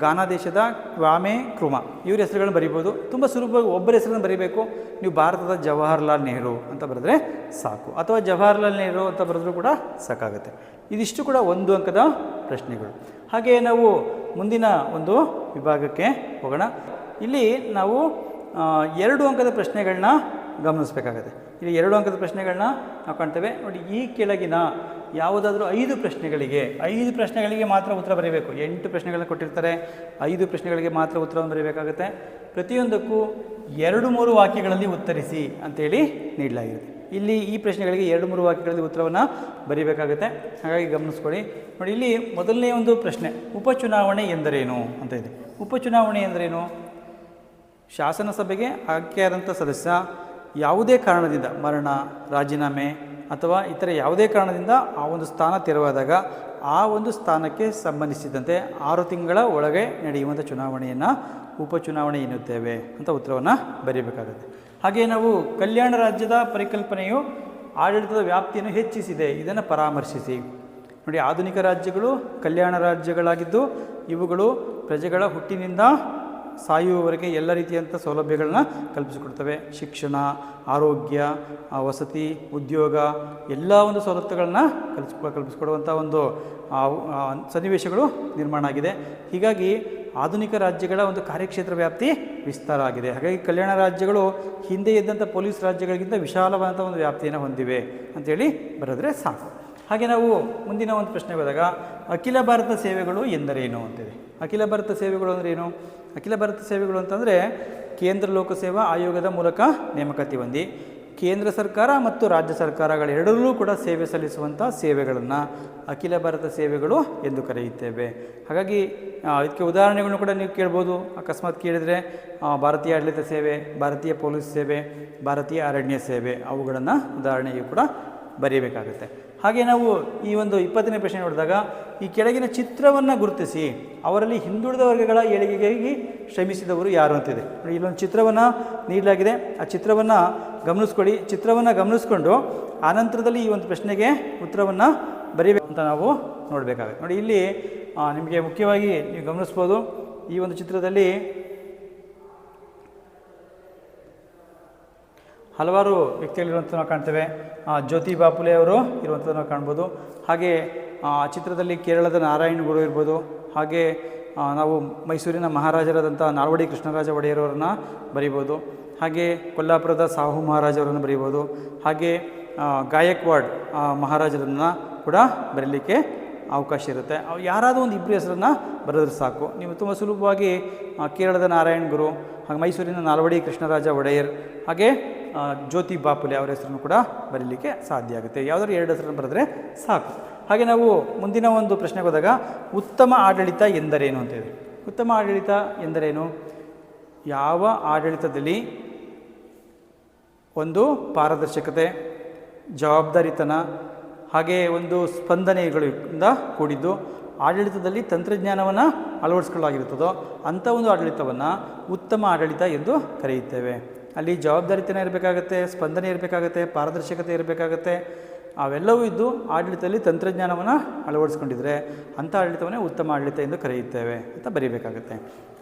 ಗಾನಾ ದೇಶದ ಕ್ವಾಮೆ ಕ್ರುಮಾ. ಇವ್ರ ಹೆಸರುಗಳನ್ನು ಬರೀಬೋದು. ತುಂಬ ಸುಲಭವಾಗಿ ಒಬ್ಬರ ಹೆಸರನ್ನು ಬರೀಬೇಕು. ನೀವು ಭಾರತದ ಜವಾಹರ್ಲಾಲ್ ನೆಹರು ಅಂತ ಬರೆದ್ರೆ ಸಾಕು, ಅಥವಾ ಜವಾಹರ್ಲಾಲ್ ನೆಹರು ಅಂತ ಬರೆದ್ರೂ ಕೂಡ ಸಾಕಾಗುತ್ತೆ. ಇದಿಷ್ಟು ಕೂಡ 1 ಅಂಕದ ಪ್ರಶ್ನೆಗಳು. ಹಾಗೆ ನಾವು ಮುಂದಿನ ಒಂದು ವಿಭಾಗಕ್ಕೆ ಹೋಗೋಣ. ಇಲ್ಲಿ ನಾವು 2 ಅಂಕದ ಪ್ರಶ್ನೆಗಳನ್ನ ಗಮನಿಸಬೇಕಾಗುತ್ತೆ. ಇಲ್ಲಿ 2 ಅಂಕದ ಪ್ರಶ್ನೆಗಳನ್ನ ನಾವು ಕಾಣ್ತೇವೆ ನೋಡಿ. ಈ ಕೆಳಗಿನ ಯಾವುದಾದ್ರೂ 5 ಪ್ರಶ್ನೆಗಳಿಗೆ ಮಾತ್ರ ಉತ್ತರ ಬರೀಬೇಕು. 8 ಪ್ರಶ್ನೆಗಳನ್ನ ಕೊಟ್ಟಿರ್ತಾರೆ, 5 ಪ್ರಶ್ನೆಗಳಿಗೆ ಮಾತ್ರ ಉತ್ತರವನ್ನು ಬರೀಬೇಕಾಗುತ್ತೆ. ಪ್ರತಿಯೊಂದಕ್ಕೂ 2-3 ವಾಕ್ಯಗಳಲ್ಲಿ ಉತ್ತರಿಸಿ ಅಂತೇಳಿ ನೀಡಲಾಗಿದೆ. ಇಲ್ಲಿ ಈ ಪ್ರಶ್ನೆಗಳಿಗೆ 2-3 ವಾಕ್ಯಗಳಲ್ಲಿ ಉತ್ತರವನ್ನು ಬರೀಬೇಕಾಗುತ್ತೆ. ಹಾಗಾಗಿ ಗಮನಿಸ್ಕೊಳ್ಳಿ. ನೋಡಿ, ಇಲ್ಲಿ ಮೊದಲನೇ ಒಂದು ಪ್ರಶ್ನೆ, ಉಪಚುನಾವಣೆ ಎಂದರೇನು ಅಂತ ಇದೆ. ಉಪಚುನಾವಣೆ ಎಂದರೇನು? ಶಾಸನಸಭೆಗೆ ಆಯ್ಕೆಯಾದಂಥ ಸದಸ್ಯ ಯಾವುದೇ ಕಾರಣದಿಂದ ಮರಣ, ರಾಜೀನಾಮೆ ಅಥವಾ ಇತರ ಯಾವುದೇ ಕಾರಣದಿಂದ ಆ ಒಂದು ಸ್ಥಾನ ತೆರವಾದಾಗ ಆ ಒಂದು ಸ್ಥಾನಕ್ಕೆ ಸಂಬಂಧಿಸಿದಂತೆ 6 ತಿಂಗಳ ಒಳಗೆ ನಡೆಯುವಂಥ ಚುನಾವಣೆಯನ್ನು ಉಪಚುನಾವಣೆ ಎನ್ನುತ್ತೇವೆ ಅಂತ ಉತ್ತರವನ್ನು ಬರೀಬೇಕಾಗುತ್ತೆ. ಹಾಗೆ ನಾವು ಕಲ್ಯಾಣ ರಾಜ್ಯದ ಪರಿಕಲ್ಪನೆಯು ಆಡಳಿತದ ವ್ಯಾಪ್ತಿಯನ್ನು ಹೆಚ್ಚಿಸಿದೆ, ಇದನ್ನು ಪರಾಮರ್ಶಿಸಿ. ನೋಡಿ, ಆಧುನಿಕ ರಾಜ್ಯಗಳು ಕಲ್ಯಾಣ ರಾಜ್ಯಗಳಾಗಿದ್ದು ಇವುಗಳು ಪ್ರಜೆಗಳ ಹುಟ್ಟಿನಿಂದ ಸಾಯುವವರೆಗೆ ಎಲ್ಲ ರೀತಿಯಂಥ ಸೌಲಭ್ಯಗಳನ್ನ ಕಲ್ಪಿಸಿಕೊಡ್ತವೆ. ಶಿಕ್ಷಣ, ಆರೋಗ್ಯ, ವಸತಿ, ಉದ್ಯೋಗ ಎಲ್ಲ ಒಂದು ಸವಲತ್ತುಗಳನ್ನ ಕಲ್ಪಿಸಿಕೊಡುವಂಥ ಒಂದು ಸನ್ನಿವೇಶಗಳು ನಿರ್ಮಾಣ ಆಗಿದೆ. ಹೀಗಾಗಿ ಆಧುನಿಕ ರಾಜ್ಯಗಳ ಒಂದು ಕಾರ್ಯಕ್ಷೇತ್ರ ವ್ಯಾಪ್ತಿ ವಿಸ್ತಾರ ಆಗಿದೆ. ಹಾಗಾಗಿ ಕಲ್ಯಾಣ ರಾಜ್ಯಗಳು ಹಿಂದೆ ಇದ್ದಂಥ ಪೊಲೀಸ್ ರಾಜ್ಯಗಳಿಗಿಂತ ವಿಶಾಲವಾದಂಥ ಒಂದು ವ್ಯಾಪ್ತಿಯನ್ನು ಹೊಂದಿವೆ ಅಂತೇಳಿ ಬರೆದ್ರೆ ಸಾಕು. ಹಾಗೆ ನಾವು ಮುಂದಿನ ಒಂದು ಪ್ರಶ್ನೆ ಹೋದಾಗ ಅಖಿಲ ಭಾರತ ಸೇವೆಗಳು ಎಂದರೇನು ಅಂತಿದೆ. ಅಖಿಲ ಭಾರತ ಸೇವೆಗಳು ಅಂದರೆ ಏನು? ಅಖಿಲ ಭಾರತ ಸೇವೆಗಳು ಅಂತಂದರೆ ಕೇಂದ್ರ ಲೋಕಸೇವಾ ಆಯೋಗದ ಮೂಲಕ ನೇಮಕಾತಿ ಹೊಂದಿ ಕೇಂದ್ರ ಸರ್ಕಾರ ಮತ್ತು ರಾಜ್ಯ ಸರ್ಕಾರಗಳೆರಡರಲ್ಲೂ ಕೂಡ ಸೇವೆ ಸಲ್ಲಿಸುವಂಥ ಸೇವೆಗಳನ್ನು ಅಖಿಲ ಭಾರತ ಸೇವೆಗಳು ಎಂದು ಕರೆಯುತ್ತೇವೆ. ಹಾಗಾಗಿ ಇದಕ್ಕೆ ಉದಾಹರಣೆಗಳನ್ನು ಕೂಡ ನೀವು ಕೇಳ್ಬೋದು. ಅಕಸ್ಮಾತ್ ಕೇಳಿದರೆ ಭಾರತೀಯ ಆಡಳಿತ ಸೇವೆ, ಭಾರತೀಯ ಪೊಲೀಸ್ ಸೇವೆ, ಭಾರತೀಯ ಅರಣ್ಯ ಸೇವೆ, ಅವುಗಳನ್ನು ಉದಾಹರಣೆಗೆ ಕೂಡ ಬರೀಬೇಕಾಗುತ್ತೆ. ಹಾಗೆ ನಾವು ಈ ಒಂದು 20ನೇ ಪ್ರಶ್ನೆ ನೋಡಿದಾಗ ಈ ಕೆಳಗಿನ ಚಿತ್ರವನ್ನು ಗುರುತಿಸಿ ಅವರಲ್ಲಿ ಹಿಂದುಳಿದ ವರ್ಗಗಳ ಏಳಿಗೆಗಾಗಿ ಶ್ರಮಿಸಿದವರು ಯಾರು ಅಂತಿದೆ. ಇಲ್ಲೊಂದು ಚಿತ್ರವನ್ನು ನೀಡಲಾಗಿದೆ, ಆ ಚಿತ್ರವನ್ನು ಗಮನಿಸ್ಕೊಳ್ಳಿ. ಚಿತ್ರವನ್ನು ಗಮನಿಸ್ಕೊಂಡು ಆನಂತರದಲ್ಲಿ ಈ ಒಂದು ಪ್ರಶ್ನೆಗೆ ಉತ್ತರವನ್ನು ಬರೀಬೇಕು ಅಂತ ನಾವು ನೋಡಬೇಕಾಗುತ್ತೆ. ನೋಡಿ, ಇಲ್ಲಿ ನಿಮಗೆ ಮುಖ್ಯವಾಗಿ ನೀವು ಗಮನಿಸ್ಬೋದು, ಈ ಒಂದು ಚಿತ್ರದಲ್ಲಿ ಹಲವಾರು ವ್ಯಕ್ತಿಗಳಿರುವಂಥ ನಾವು ಕಾಣ್ತೇವೆ. ಜ್ಯೋತಿ ಬಾಪುಲೆ ಅವರು ಇರುವಂಥದ್ದು ನಾವು ಕಾಣ್ಬೋದು. ಹಾಗೆ ಚಿತ್ರದಲ್ಲಿ ಕೇರಳದ ನಾರಾಯಣ ಗುರು ಇರ್ಬೋದು. ಹಾಗೆ ನಾವು ಮೈಸೂರಿನ ಮಹಾರಾಜರಾದಂಥ ನಾಲ್ವಡಿ ಕೃಷ್ಣರಾಜ ಒಡೆಯರವರನ್ನ ಬರೀಬೋದು. ಹಾಗೆ ಕೊಲ್ಲಾಪುರದ ಸಾಹು ಮಹಾರಾಜರನ್ನು ಬರೀಬೋದು. ಹಾಗೆ ಗಾಯಕ್ವಾಡ್ ಮಹಾರಾಜರನ್ನು ಕೂಡ ಬರೀಲಿಕ್ಕೆ ಅವಕಾಶ ಇರುತ್ತೆ. ಯಾರಾದರೂ ಒಂದು 2 ಹೆಸರನ್ನು ಬರೆದ್ರೆ ಸಾಕು. ನೀವು ತುಂಬ ಸುಲಭವಾಗಿ ಕೇರಳದ ನಾರಾಯಣ ಗುರು, ಹಾಗೆ ಮೈಸೂರಿನ ನಾಲ್ವಡಿ ಕೃಷ್ಣರಾಜ ಒಡೆಯರ್, ಹಾಗೆ ಜ್ಯೋತಿ ಬಾಪುಲೆ ಅವರ ಹೆಸರನ್ನು ಕೂಡ ಬರೀಲಿಕ್ಕೆ ಸಾಧ್ಯ ಆಗುತ್ತೆ. ಯಾವುದಾದ್ರು 2 ಹೆಸರನ್ನು ಬರೆದ್ರೆ ಸಾಕು. ಹಾಗೆ ನಾವು ಮುಂದಿನ ಒಂದು ಪ್ರಶ್ನೆಗೆ ಹೋದಾಗ ಉತ್ತಮ ಆಡಳಿತ ಎಂದರೇನು ಅಂತೇಳಿ. ಉತ್ತಮ ಆಡಳಿತ ಎಂದರೇನು? ಯಾವ ಆಡಳಿತದಲ್ಲಿ ಒಂದು ಪಾರದರ್ಶಕತೆ, ಜವಾಬ್ದಾರಿತನ, ಹಾಗೆ ಒಂದು ಸ್ಪಂದನೆಗಳಿಂದ ಕೂಡಿದ್ದು ಆಡಳಿತದಲ್ಲಿ ತಂತ್ರಜ್ಞಾನವನ್ನು ಅಳವಡಿಸ್ಕೊಳ್ಳಾಗಿರುತ್ತದೋ ಅಂಥ ಒಂದು ಆಡಳಿತವನ್ನು ಉತ್ತಮ ಆಡಳಿತ ಎಂದು ಕರೆಯುತ್ತೇವೆ. ಅಲ್ಲಿ ಜವಾಬ್ದಾರಿತನ ಇರಬೇಕಾಗತ್ತೆ, ಸ್ಪಂದನೆ ಇರಬೇಕಾಗತ್ತೆ, ಪಾರದರ್ಶಕತೆ ಇರಬೇಕಾಗತ್ತೆ, ಅವೆಲ್ಲವೂ ಇದ್ದು ಆಡಳಿತದಲ್ಲಿ ತಂತ್ರಜ್ಞಾನವನ್ನು ಅಳವಡಿಸ್ಕೊಂಡಿದ್ರೆ ಅಂಥ ಆಡಳಿತವನ್ನೇ ಉತ್ತಮ ಆಡಳಿತ ಎಂದು ಕರೆಯುತ್ತೇವೆ ಅಂತ ಬರೀಬೇಕಾಗುತ್ತೆ.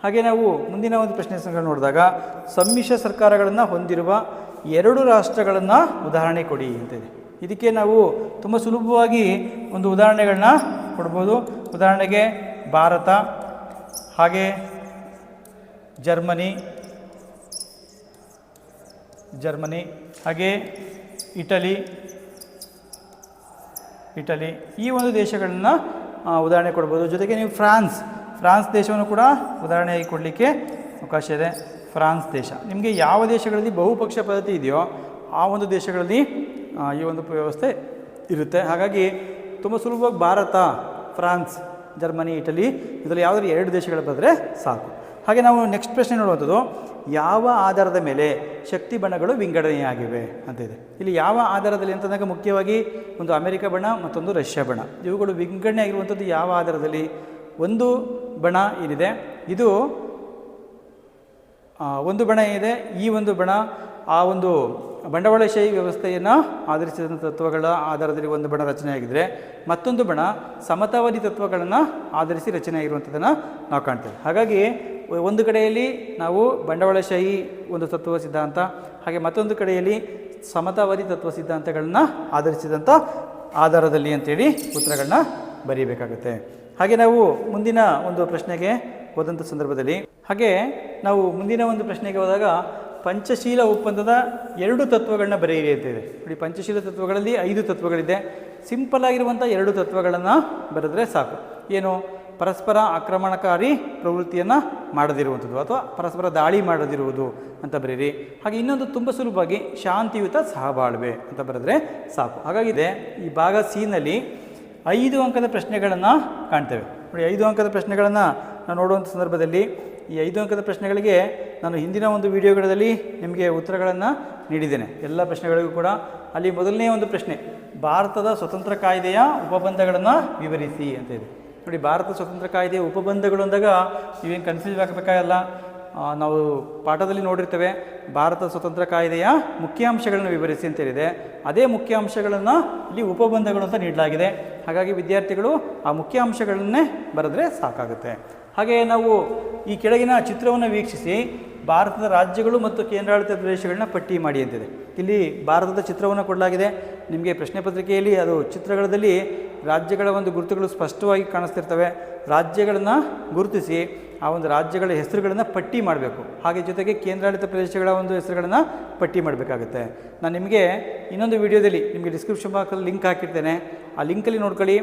ಹಾಗೆ ನಾವು ಮುಂದಿನ ಒಂದು ಪ್ರಶ್ನೆ ನೋಡಿದಾಗ ಸಮ್ಮಿಶ್ರ ಸರ್ಕಾರಗಳನ್ನು ಹೊಂದಿರುವ 2 ರಾಷ್ಟ್ರಗಳನ್ನು ಉದಾಹರಣೆ ಕೊಡಿ ಅಂತಿದೆ. ಇದಕ್ಕೆ ನಾವು ತುಂಬ ಸುಲಭವಾಗಿ ಒಂದು ಉದಾಹರಣೆಗಳನ್ನ ಕೊಡ್ಬೋದು. ಉದಾಹರಣೆಗೆ ಭಾರತ, ಹಾಗೆ ಜರ್ಮನಿ, ಹಾಗೆ ಇಟಲಿ ಈ ಒಂದು ದೇಶಗಳನ್ನ ಉದಾಹರಣೆ ಕೊಡ್ಬೋದು. ಜೊತೆಗೆ ನೀವು ಫ್ರಾನ್ಸ್ ದೇಶವನ್ನು ಕೂಡ ಉದಾಹರಣೆಯಾಗಿ ಕೊಡಲಿಕ್ಕೆ ಅವಕಾಶ ಇದೆ. ಫ್ರಾನ್ಸ್ ದೇಶ, ನಿಮಗೆ ಯಾವ ದೇಶಗಳಲ್ಲಿ ಬಹುಪಕ್ಷ ಪದ್ಧತಿ ಇದೆಯೋ ಆ ಒಂದು ದೇಶಗಳಲ್ಲಿ ಈ ಒಂದು ವ್ಯವಸ್ಥೆ ಇರುತ್ತೆ. ಹಾಗಾಗಿ ತುಂಬ ಸುಲಭವಾಗಿ ಭಾರತ, ಫ್ರಾನ್ಸ್, ಜರ್ಮನಿ, ಇಟಲಿ ಇದರಲ್ಲಿ ಯಾವುದಾದ್ರು 2 ದೇಶಗಳು ಬಂದರೆ ಸಾಕು. ಹಾಗೆ ನಾವು ನೆಕ್ಸ್ಟ್ ಪ್ರಶ್ನೆ ನೋಡುವಂಥದ್ದು ಯಾವ ಆಧಾರದ ಮೇಲೆ ಶಕ್ತಿ ಬಣಗಳು ವಿಂಗಡಣೆಯಾಗಿವೆ ಅಂತ ಇದೆ. ಇಲ್ಲಿ ಯಾವ ಆಧಾರದಲ್ಲಿ ಅಂತಂದಾಗ ಮುಖ್ಯವಾಗಿ ಒಂದು ಅಮೆರಿಕ ಬಣ ಮತ್ತೊಂದು ರಷ್ಯಾ ಬಣ, ಇವುಗಳು ವಿಂಗಡಣೆ ಆಗಿರುವಂಥದ್ದು ಯಾವ ಆಧಾರದಲ್ಲಿ? ಒಂದು ಬಣ ಏನಿದೆ ಇದು ಒಂದು ಬಣ ಏನಿದೆ, ಈ ಒಂದು ಬಣ ಆ ಒಂದು ಬಂಡವಾಳಶಾಹಿ ವ್ಯವಸ್ಥೆಯನ್ನು ಆಧರಿಸಿದ ತತ್ವಗಳ ಆಧಾರದಲ್ಲಿ ಒಂದು ಬಣ ರಚನೆಯಾಗಿದ್ದರೆ, ಮತ್ತೊಂದು ಬಣ ಸಮತಾವಾದಿ ತತ್ವಗಳನ್ನು ಆಧರಿಸಿ ರಚನೆ ಆಗಿರುವಂಥದ್ದನ್ನು ನಾವು ಕಾಣ್ತೇವೆ. ಹಾಗಾಗಿ ಒಂದು ಕಡೆಯಲ್ಲಿ ನಾವು ಬಂಡವಾಳಶಾಹಿ ಒಂದು ತತ್ವ ಸಿದ್ಧಾಂತ, ಹಾಗೆ ಮತ್ತೊಂದು ಕಡೆಯಲ್ಲಿ ಸಮತಾವಾದಿ ತತ್ವ ಸಿದ್ಧಾಂತಗಳನ್ನು ಆಧರಿಸಿದಂಥ ಆಧಾರದಲ್ಲಿ ಅಂತೇಳಿ ಉತ್ತರಗಳನ್ನ ಬರೀಬೇಕಾಗುತ್ತೆ. ಹಾಗೆ ನಾವು ಮುಂದಿನ ಒಂದು ಪ್ರಶ್ನೆಗೆ ಹೋದಂಥ ಸಂದರ್ಭದಲ್ಲಿ ನಾವು ಮುಂದಿನ ಒಂದು ಪ್ರಶ್ನೆಗೆ ಹೋದಾಗ ಪಂಚಶೀಲ ಒಪ್ಪಂದದ 2 ತತ್ವಗಳನ್ನ ಬರೆಯಿರಿ ಅಂತಿದೆ. ನೋಡಿ, ಪಂಚಶೀಲ ತತ್ವಗಳಲ್ಲಿ 5 ತತ್ವಗಳಿದೆ. ಸಿಂಪಲ್ ಆಗಿರುವಂಥ 2 ತತ್ವಗಳನ್ನು ಬರೆದ್ರೆ ಸಾಕು. ಏನು? ಪರಸ್ಪರ ಆಕ್ರಮಣಕಾರಿ ಪ್ರವೃತ್ತಿಯನ್ನು ಮಾಡದಿರುವಂಥದ್ದು ಅಥವಾ ಪರಸ್ಪರ ದಾಳಿ ಮಾಡದಿರುವುದು ಅಂತ ಬರೀರಿ. ಹಾಗೆ ಇನ್ನೊಂದು ತುಂಬ ಸುಲಭವಾಗಿ ಶಾಂತಿಯುತ ಸಹಬಾಳ್ವೆ ಅಂತ ಬರೆದ್ರೆ ಸಾಕು. ಹಾಗಾಗಿದೆ ಈ ಭಾಗ ಸಿನಲ್ಲಿ 5 ಅಂಕದ ಪ್ರಶ್ನೆಗಳನ್ನು ಕಾಣ್ತೇವೆ. ನೋಡಿ, 5 ಅಂಕದ ಪ್ರಶ್ನೆಗಳನ್ನು ನಾವು ನೋಡುವಂಥ ಸಂದರ್ಭದಲ್ಲಿ ಈ 5 ಅಂಕದ ಪ್ರಶ್ನೆಗಳಿಗೆ ನಾನು ಹಿಂದಿನ ಒಂದು ವಿಡಿಯೋಗಳಲ್ಲಿ ನಿಮಗೆ ಉತ್ತರಗಳನ್ನು ನೀಡಿದ್ದೇನೆ. ಎಲ್ಲ ಪ್ರಶ್ನೆಗಳಿಗೂ ಕೂಡ ಅಲ್ಲಿ ಮೊದಲನೇ ಒಂದು ಪ್ರಶ್ನೆ ಭಾರತದ ಸ್ವತಂತ್ರ ಕಾಯ್ದೆಯ ಉಪಬಂಧಗಳನ್ನು ವಿವರಿಸಿ ಅಂತ ಇದೆ. ನೋಡಿ, ಭಾರತ ಸ್ವತಂತ್ರ ಕಾಯ್ದೆಯ ಉಪಬಂಧಗಳು ಅಂದಾಗ ನೀವೇನು ಕನ್ಫ್ಯೂಸ್ ಆಗಬೇಕಾಗಲ್ಲ. ನಾವು ಪಾಠದಲ್ಲಿ ನೋಡಿರ್ತೇವೆ ಭಾರತ ಸ್ವತಂತ್ರ ಕಾಯ್ದೆಯ ಮುಖ್ಯಾಂಶಗಳನ್ನು ವಿವರಿಸಿ ಅಂತ ಹೇಳಿದೆ. ಅದೇ ಮುಖ್ಯಾಂಶಗಳನ್ನು ಇಲ್ಲಿ ಉಪಬಂಧಗಳು ಅಂತ ನೀಡಲಾಗಿದೆ. ಹಾಗಾಗಿ ವಿದ್ಯಾರ್ಥಿಗಳು ಆ ಮುಖ್ಯಾಂಶಗಳನ್ನೇ ಬರೆದ್ರೆ ಸಾಕಾಗುತ್ತೆ. ಹಾಗೆ ನಾವು ಈ ಕೆಳಗಿನ ಚಿತ್ರವನ್ನು ವೀಕ್ಷಿಸಿ ಭಾರತದ ರಾಜ್ಯಗಳು ಮತ್ತು ಕೇಂದ್ರಾಡಳಿತ ಪ್ರದೇಶಗಳನ್ನ ಪಟ್ಟಿ ಮಾಡಿ ಅಂತಿದೆ. ಇಲ್ಲಿ ಭಾರತದ ಚಿತ್ರವನ್ನು ಕೊಡಲಾಗಿದೆ. ನಿಮಗೆ ಪ್ರಶ್ನೆ ಪತ್ರಿಕೆಯಲ್ಲಿ ಅದು ಚಿತ್ರಗಳಲ್ಲಿ ರಾಜ್ಯಗಳ ಒಂದು ಗುರುತುಗಳು ಸ್ಪಷ್ಟವಾಗಿ ಕಾಣಿಸ್ತಿರ್ತವೆ. ರಾಜ್ಯಗಳನ್ನು ಗುರುತಿಸಿ ಆ ಒಂದು ರಾಜ್ಯಗಳ ಹೆಸರುಗಳನ್ನು ಪಟ್ಟಿ ಮಾಡಬೇಕು. ಹಾಗೆ ಜೊತೆಗೆ ಕೇಂದ್ರಾಡಳಿತ ಪ್ರದೇಶಗಳ ಒಂದು ಹೆಸರುಗಳನ್ನು ಪಟ್ಟಿ ಮಾಡಬೇಕಾಗುತ್ತೆ. ನಾನು ನಿಮಗೆ ಇನ್ನೊಂದು ವಿಡಿಯೋದಲ್ಲಿ ನಿಮಗೆ ಡಿಸ್ಕ್ರಿಪ್ಷನ್ ಬಾಕ್ಸಲ್ಲಿ ಲಿಂಕ್ ಹಾಕಿರ್ತೇನೆ. ಆ ಲಿಂಕಲ್ಲಿ ನೋಡ್ಕೊಳ್ಳಿ.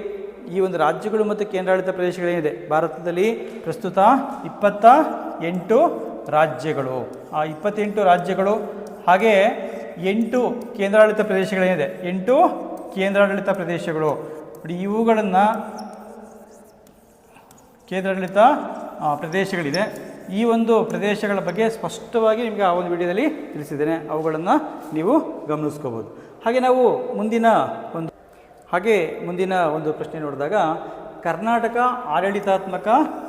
ಈ ಒಂದು ರಾಜ್ಯಗಳು ಮತ್ತು ಕೇಂದ್ರಾಡಳಿತ ಪ್ರದೇಶಗಳೇನಿದೆ ಭಾರತದಲ್ಲಿ ಪ್ರಸ್ತುತ 28 ರಾಜ್ಯಗಳು, ಆ 28 ರಾಜ್ಯಗಳು ಹಾಗೆ 8 ಕೇಂದ್ರಾಡಳಿತ ಪ್ರದೇಶಗಳೇನಿದೆ 8 ಕೇಂದ್ರಾಡಳಿತ ಪ್ರದೇಶಗಳು. ಇವುಗಳನ್ನು ಕೇಂದ್ರಾಡಳಿತ ಪ್ರದೇಶಗಳಿದೆ. ಈ ಒಂದು ಪ್ರದೇಶಗಳ ಬಗ್ಗೆ ಸ್ಪಷ್ಟವಾಗಿ ನಿಮಗೆ ಆ ಒಂದು ವಿಡಿಯೋದಲ್ಲಿ ತಿಳಿಸಿದ್ದೇನೆ. ಅವುಗಳನ್ನು ನೀವು ಗಮನಿಸ್ಕೋಬೋದು. ಹಾಗೆ ನಾವು ಮುಂದಿನ ಒಂದು ಪ್ರಶ್ನೆ ನೋಡಿದಾಗ ಕರ್ನಾಟಕ ಆಡಳಿತಾತ್ಮಕ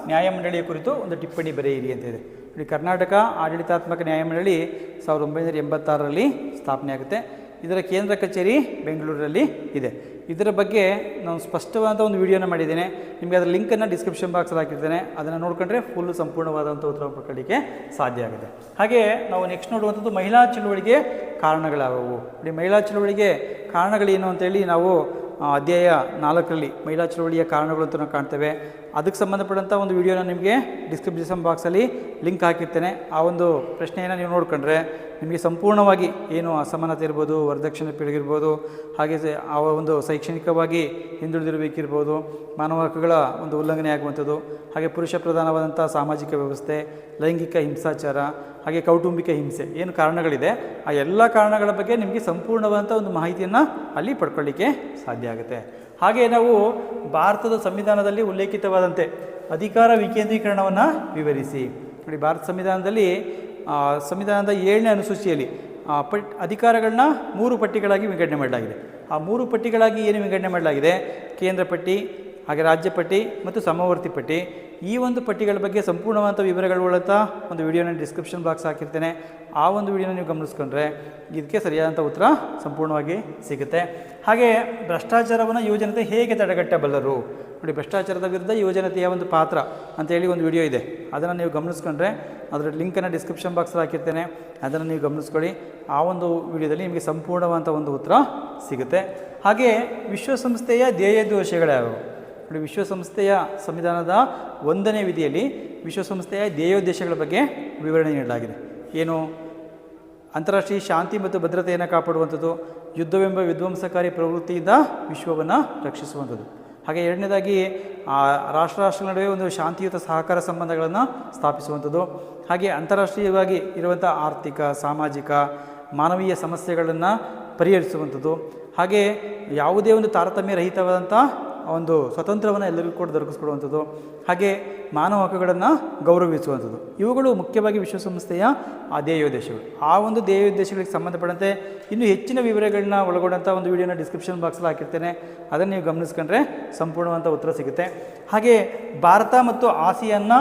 ನ್ಯಾಯಮಂಡಳಿಯ ಕುರಿತು ಒಂದು ಟಿಪ್ಪಣಿ ಬರೆಯಿರಿ ಅಂತಿದೆ. ನೋಡಿ, ಕರ್ನಾಟಕ ಆಡಳಿತಾತ್ಮಕ ನ್ಯಾಯಮಂಡಳಿ 1986ರಲ್ಲಿ ಸ್ಥಾಪನೆ ಆಗುತ್ತೆ. ಇದರ ಕೇಂದ್ರ ಕಚೇರಿ ಬೆಂಗಳೂರಲ್ಲಿ ಇದೆ. ಇದರ ಬಗ್ಗೆ ನಾನು ಸ್ಪಷ್ಟವಾದ ಒಂದು ವಿಡಿಯೋನ ಮಾಡಿದ್ದೇನೆ. ನಿಮಗೆ ಅದರ ಲಿಂಕನ್ನು ಡಿಸ್ಕ್ರಿಪ್ಷನ್ ಬಾಕ್ಸಲ್ಲಿ ಹಾಕಿರ್ತೇನೆ. ಅದನ್ನು ನೋಡ್ಕೊಂಡ್ರೆ ಫುಲ್ಲು ಸಂಪೂರ್ಣವಾದಂಥ ಉತ್ತರ ಪಡ್ಕೊಳ್ಳಿಕ್ಕೆ ಸಾಧ್ಯ ಆಗುತ್ತೆ. ಹಾಗೆ ನಾವು ನೆಕ್ಸ್ಟ್ ನೋಡುವಂಥದ್ದು ಮಹಿಳಾ ಚಳುವಳಿಗೆ ಕಾರಣಗಳಾದವು. ನೋಡಿ, ಮಹಿಳಾ ಚಳುವಳಿಗೆ ಕಾರಣಗಳೇನು ಅಂತೇಳಿ ನಾವು ಅಧ್ಯಾಯ 4ರಲ್ಲಿ ಮಹಿಳಾ ಚಳುವಳಿಯ ಕಾರಣಗಳು ಅಂತ ನಾವು ಕಾಣ್ತೇವೆ. ಅದಕ್ಕೆ ಸಂಬಂಧಪಟ್ಟಂಥ ಒಂದು ವಿಡಿಯೋನ ನಿಮಗೆ ಡಿಸ್ಕ್ರಿಪ್ಷನ್ ಬಾಕ್ಸಲ್ಲಿ ಲಿಂಕ್ ಹಾಕಿರ್ತೇನೆ. ಆ ಒಂದು ಪ್ರಶ್ನೆಯನ್ನು ನೀವು ನೋಡಿಕೊಂಡ್ರೆ ನಿಮಗೆ ಸಂಪೂರ್ಣವಾಗಿ ಏನು ಅಸಮಾನತೆ ಇರ್ಬೋದು, ವರದಕ್ಷಿಣೆ ಪೀಳಿಗಿರ್ಬೋದು, ಹಾಗೆ ಆ ಒಂದು ಶೈಕ್ಷಣಿಕವಾಗಿ ಹಿಂದುಳಿದಿರಬೇಕಿರ್ಬೋದು, ಮಾನವ ಹಕ್ಕುಗಳ ಒಂದು ಉಲ್ಲಂಘನೆ ಆಗುವಂಥದ್ದು, ಹಾಗೆ ಪುರುಷ ಪ್ರಧಾನವಾದಂಥ ಸಾಮಾಜಿಕ ವ್ಯವಸ್ಥೆ, ಲೈಂಗಿಕ ಹಿಂಸಾಚಾರ, ಹಾಗೆ ಕೌಟುಂಬಿಕ ಹಿಂಸೆ ಏನು ಕಾರಣಗಳಿದೆ ಆ ಎಲ್ಲ ಕಾರಣಗಳ ಬಗ್ಗೆ ನಿಮಗೆ ಸಂಪೂರ್ಣವಾದಂಥ ಒಂದು ಮಾಹಿತಿಯನ್ನು ಅಲ್ಲಿ ಪಡ್ಕೊಳ್ಳಿಕ್ಕೆ ಸಾಧ್ಯ ಆಗುತ್ತೆ. ಹಾಗೆ ನಾವು ಭಾರತದ ಸಂವಿಧಾನದಲ್ಲಿ ಉಲ್ಲೇಖಿತವಾದಂತೆ ಅಧಿಕಾರ ವಿಕೇಂದ್ರೀಕರಣವನ್ನು ವಿವರಿಸಿ. ನೋಡಿ, ಭಾರತ ಸಂವಿಧಾನದಲ್ಲಿ ಸಂವಿಧಾನದ 7ನೇ ಅನುಸೂಚಿಯಲ್ಲಿ ಅಧಿಕಾರಗಳನ್ನ 3 ಪಟ್ಟಿಗಳಾಗಿ ವಿಂಗಡಣೆ ಮಾಡಲಾಗಿದೆ. ಆ 3 ಪಟ್ಟಿಗಳಾಗಿ ಏನು ವಿಂಗಡಣೆ ಮಾಡಲಾಗಿದೆ? ಕೇಂದ್ರ ಪಟ್ಟಿ, ಹಾಗೆ ರಾಜ್ಯ ಪಟ್ಟಿ ಮತ್ತು ಸಮವರ್ತಿ ಪಟ್ಟಿ. ಈ ಒಂದು ಪಟ್ಟಿಗಳ ಬಗ್ಗೆ ಸಂಪೂರ್ಣವಾದ ವಿವರಗಳುಳ್ಳಂಥ ಒಂದು ವಿಡಿಯೋನ ಡಿಸ್ಕ್ರಿಪ್ಷನ್ ಬಾಕ್ಸ್ ಹಾಕಿರ್ತೇನೆ. ಆ ಒಂದು ವಿಡಿಯೋನ ನೀವು ಗಮನಿಸ್ಕೊಂಡ್ರೆ ಇದಕ್ಕೆ ಸರಿಯಾದಂಥ ಉತ್ತರ ಸಂಪೂರ್ಣವಾಗಿ ಸಿಗುತ್ತೆ. ಹಾಗೆ ಭ್ರಷ್ಟಾಚಾರವನ್ನು ಯುವಜನತೆ ಹೇಗೆ ತಡೆಗಟ್ಟಬಲ್ಲರು ನೋಡಿ, ಭ್ರಷ್ಟಾಚಾರದ ವಿರುದ್ಧ ಯುವಜನತೆಯ ಒಂದು ಪಾತ್ರ ಅಂತೇಳಿ ಒಂದು ವಿಡಿಯೋ ಇದೆ. ಅದನ್ನು ನೀವು ಗಮನಿಸ್ಕೊಂಡ್ರೆ ಅದರ ಲಿಂಕನ್ನು ಡಿಸ್ಕ್ರಿಪ್ಷನ್ ಬಾಕ್ಸಲ್ಲಿ ಹಾಕಿರ್ತೇನೆ. ಅದನ್ನು ನೀವು ಗಮನಿಸ್ಕೊಳ್ಳಿ. ಆ ಒಂದು ವಿಡಿಯೋದಲ್ಲಿ ನಿಮಗೆ ಸಂಪೂರ್ಣವಾದ ಒಂದು ಉತ್ತರ ಸಿಗುತ್ತೆ. ಹಾಗೆ ವಿಶ್ವಸಂಸ್ಥೆಯ ಧ್ಯೇಯೋದ್ದೇಶಗಳು ನೋಡಿ, ವಿಶ್ವಸಂಸ್ಥೆಯ ಸಂವಿಧಾನದ 1ನೇ ವಿಧಿಯಲ್ಲಿ ವಿಶ್ವಸಂಸ್ಥೆಯ ಧ್ಯೇಯೋದ್ದೇಶಗಳ ಬಗ್ಗೆ ವಿವರಣೆ ನೀಡಲಾಗಿದೆ. ಏನು? ಅಂತಾರಾಷ್ಟ್ರೀಯ ಶಾಂತಿ ಮತ್ತು ಭದ್ರತೆಯನ್ನು ಕಾಪಾಡುವಂಥದ್ದು, ಯುದ್ಧವೆಂಬ ವಿಧ್ವಂಸಕಾರಿ ಪ್ರವೃತ್ತಿಯಿಂದ ವಿಶ್ವವನ್ನು ರಕ್ಷಿಸುವಂಥದ್ದು. ಹಾಗೆ ಎರಡನೇದಾಗಿ ರಾಷ್ಟ್ರಗಳ ನಡುವೆ ಒಂದು ಶಾಂತಿಯುತ ಸಹಕಾರ ಸಂಬಂಧಗಳನ್ನು ಸ್ಥಾಪಿಸುವಂಥದ್ದು. ಹಾಗೆ ಅಂತಾರಾಷ್ಟ್ರೀಯವಾಗಿ ಇರುವಂಥ ಆರ್ಥಿಕ, ಸಾಮಾಜಿಕ, ಮಾನವೀಯ ಸಮಸ್ಯೆಗಳನ್ನು ಪರಿಹರಿಸುವಂಥದ್ದು. ಹಾಗೆ ಯಾವುದೇ ಒಂದು ತಾರತಮ್ಯ ರಹಿತವಾದಂಥ ಒಂದು ಸ್ವತಂತ್ರವನ್ನು ಎಲ್ಲರಿಗೂ ಕೂಡ ದೊರಕಿಸ್ಕೊಡುವಂಥದ್ದು. ಹಾಗೆ ಮಾನವ ಹಕ್ಕುಗಳನ್ನು ಗೌರವಿಸುವಂಥದ್ದು. ಇವುಗಳು ಮುಖ್ಯವಾಗಿ ವಿಶ್ವಸಂಸ್ಥೆಯ ಧ್ಯೇಯೋದ್ದೇಶಗಳು. ಆ ಒಂದು ಧ್ಯೇಯೋದ್ದೇಶಗಳಿಗೆ ಸಂಬಂಧಪಟ್ಟಂತೆ ಇನ್ನೂ ಹೆಚ್ಚಿನ ವಿವರಗಳನ್ನ ಒಳಗೊಂಡಂಥ ಒಂದು ವಿಡಿಯೋನ ಡಿಸ್ಕ್ರಿಪ್ಷನ್ ಬಾಕ್ಸಲ್ಲಿ ಹಾಕಿರ್ತೇನೆ. ಅದನ್ನು ನೀವು ಗಮನಿಸ್ಕೊಂಡ್ರೆ ಸಂಪೂರ್ಣವಾದ ಉತ್ತರ ಸಿಗುತ್ತೆ. ಹಾಗೆ ಭಾರತ ಮತ್ತು ಆಸಿಯಾನ್ನ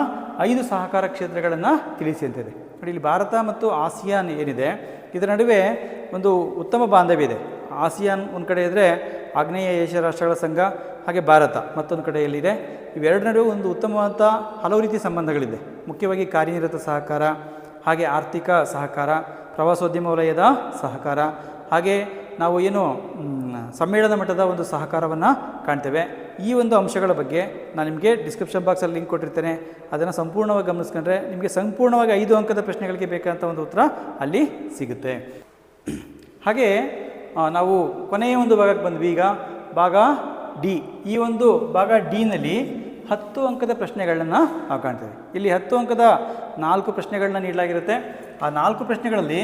5 ಸಹಕಾರ ಕ್ಷೇತ್ರಗಳನ್ನು ತಿಳಿಸಿ ಅಂತಿದೆ ನೋಡಿ. ಇಲ್ಲಿ ಭಾರತ ಮತ್ತು ಆಸಿಯಾನ್ ಏನಿದೆ, ಇದರ ನಡುವೆ ಒಂದು ಉತ್ತಮ ಬಾಂಧವ್ಯ ಇದೆ. ಆಸಿಯಾನ್ ಒಂದು ಕಡೆ ಇದ್ದರೆ ಆಗ್ನೇಯ ಏಷ್ಯಾ ರಾಷ್ಟ್ರಗಳ ಸಂಘ, ಹಾಗೆ ಭಾರತ ಮತ್ತೊಂದು ಕಡೆಯಲ್ಲಿದೆ. ಇವೆರಡರ ನಡುವೆ ಒಂದು ಉತ್ತಮವಾದ ಹಲವು ರೀತಿಯ ಸಂಬಂಧಗಳಿದೆ. ಮುಖ್ಯವಾಗಿ ಕಾರ್ಯನಿರತ ಸಹಕಾರ, ಹಾಗೆ ಆರ್ಥಿಕ ಸಹಕಾರ, ಪ್ರವಾಸೋದ್ಯಮ ವಲಯದ ಸಹಕಾರ, ಹಾಗೆ ನಾವು ಏನು ಸಮ್ಮೇಳನ ಮಟ್ಟದ ಒಂದು ಸಹಕಾರವನ್ನು ಕಾಣ್ತೇವೆ. ಈ ಒಂದು ಅಂಶಗಳ ಬಗ್ಗೆ ನಾನು ನಿಮಗೆ ಡಿಸ್ಕ್ರಿಪ್ಷನ್ ಬಾಕ್ಸಲ್ಲಿ ಲಿಂಕ್ ಕೊಟ್ಟಿರ್ತೇನೆ. ಅದನ್ನು ಸಂಪೂರ್ಣವಾಗಿ ಗಮನಿಸ್ಕೊಂಡ್ರೆ ನಿಮಗೆ ಸಂಪೂರ್ಣವಾಗಿ 5 ಅಂಕದ ಪ್ರಶ್ನೆಗಳಿಗೆ ಬೇಕಾದಂಥ ಒಂದು ಉತ್ತರ ಅಲ್ಲಿ ಸಿಗುತ್ತೆ. ಹಾಗೆ ನಾವು ಕೊನೆಯ ಒಂದು ಭಾಗಕ್ಕೆ ಬಂದ್ವಿ. ಈಗ ಭಾಗ ಡಿ. ಈ ಒಂದು ಭಾಗ ಡಿನಲ್ಲಿ 10 ಅಂಕದ ಪ್ರಶ್ನೆಗಳನ್ನು ನಾವು ಕಾಣ್ತೇವೆ. ಇಲ್ಲಿ 10 ಅಂಕದ 4 ಪ್ರಶ್ನೆಗಳನ್ನ ನೀಡಲಾಗಿರುತ್ತೆ. ಆ 4 ಪ್ರಶ್ನೆಗಳಲ್ಲಿ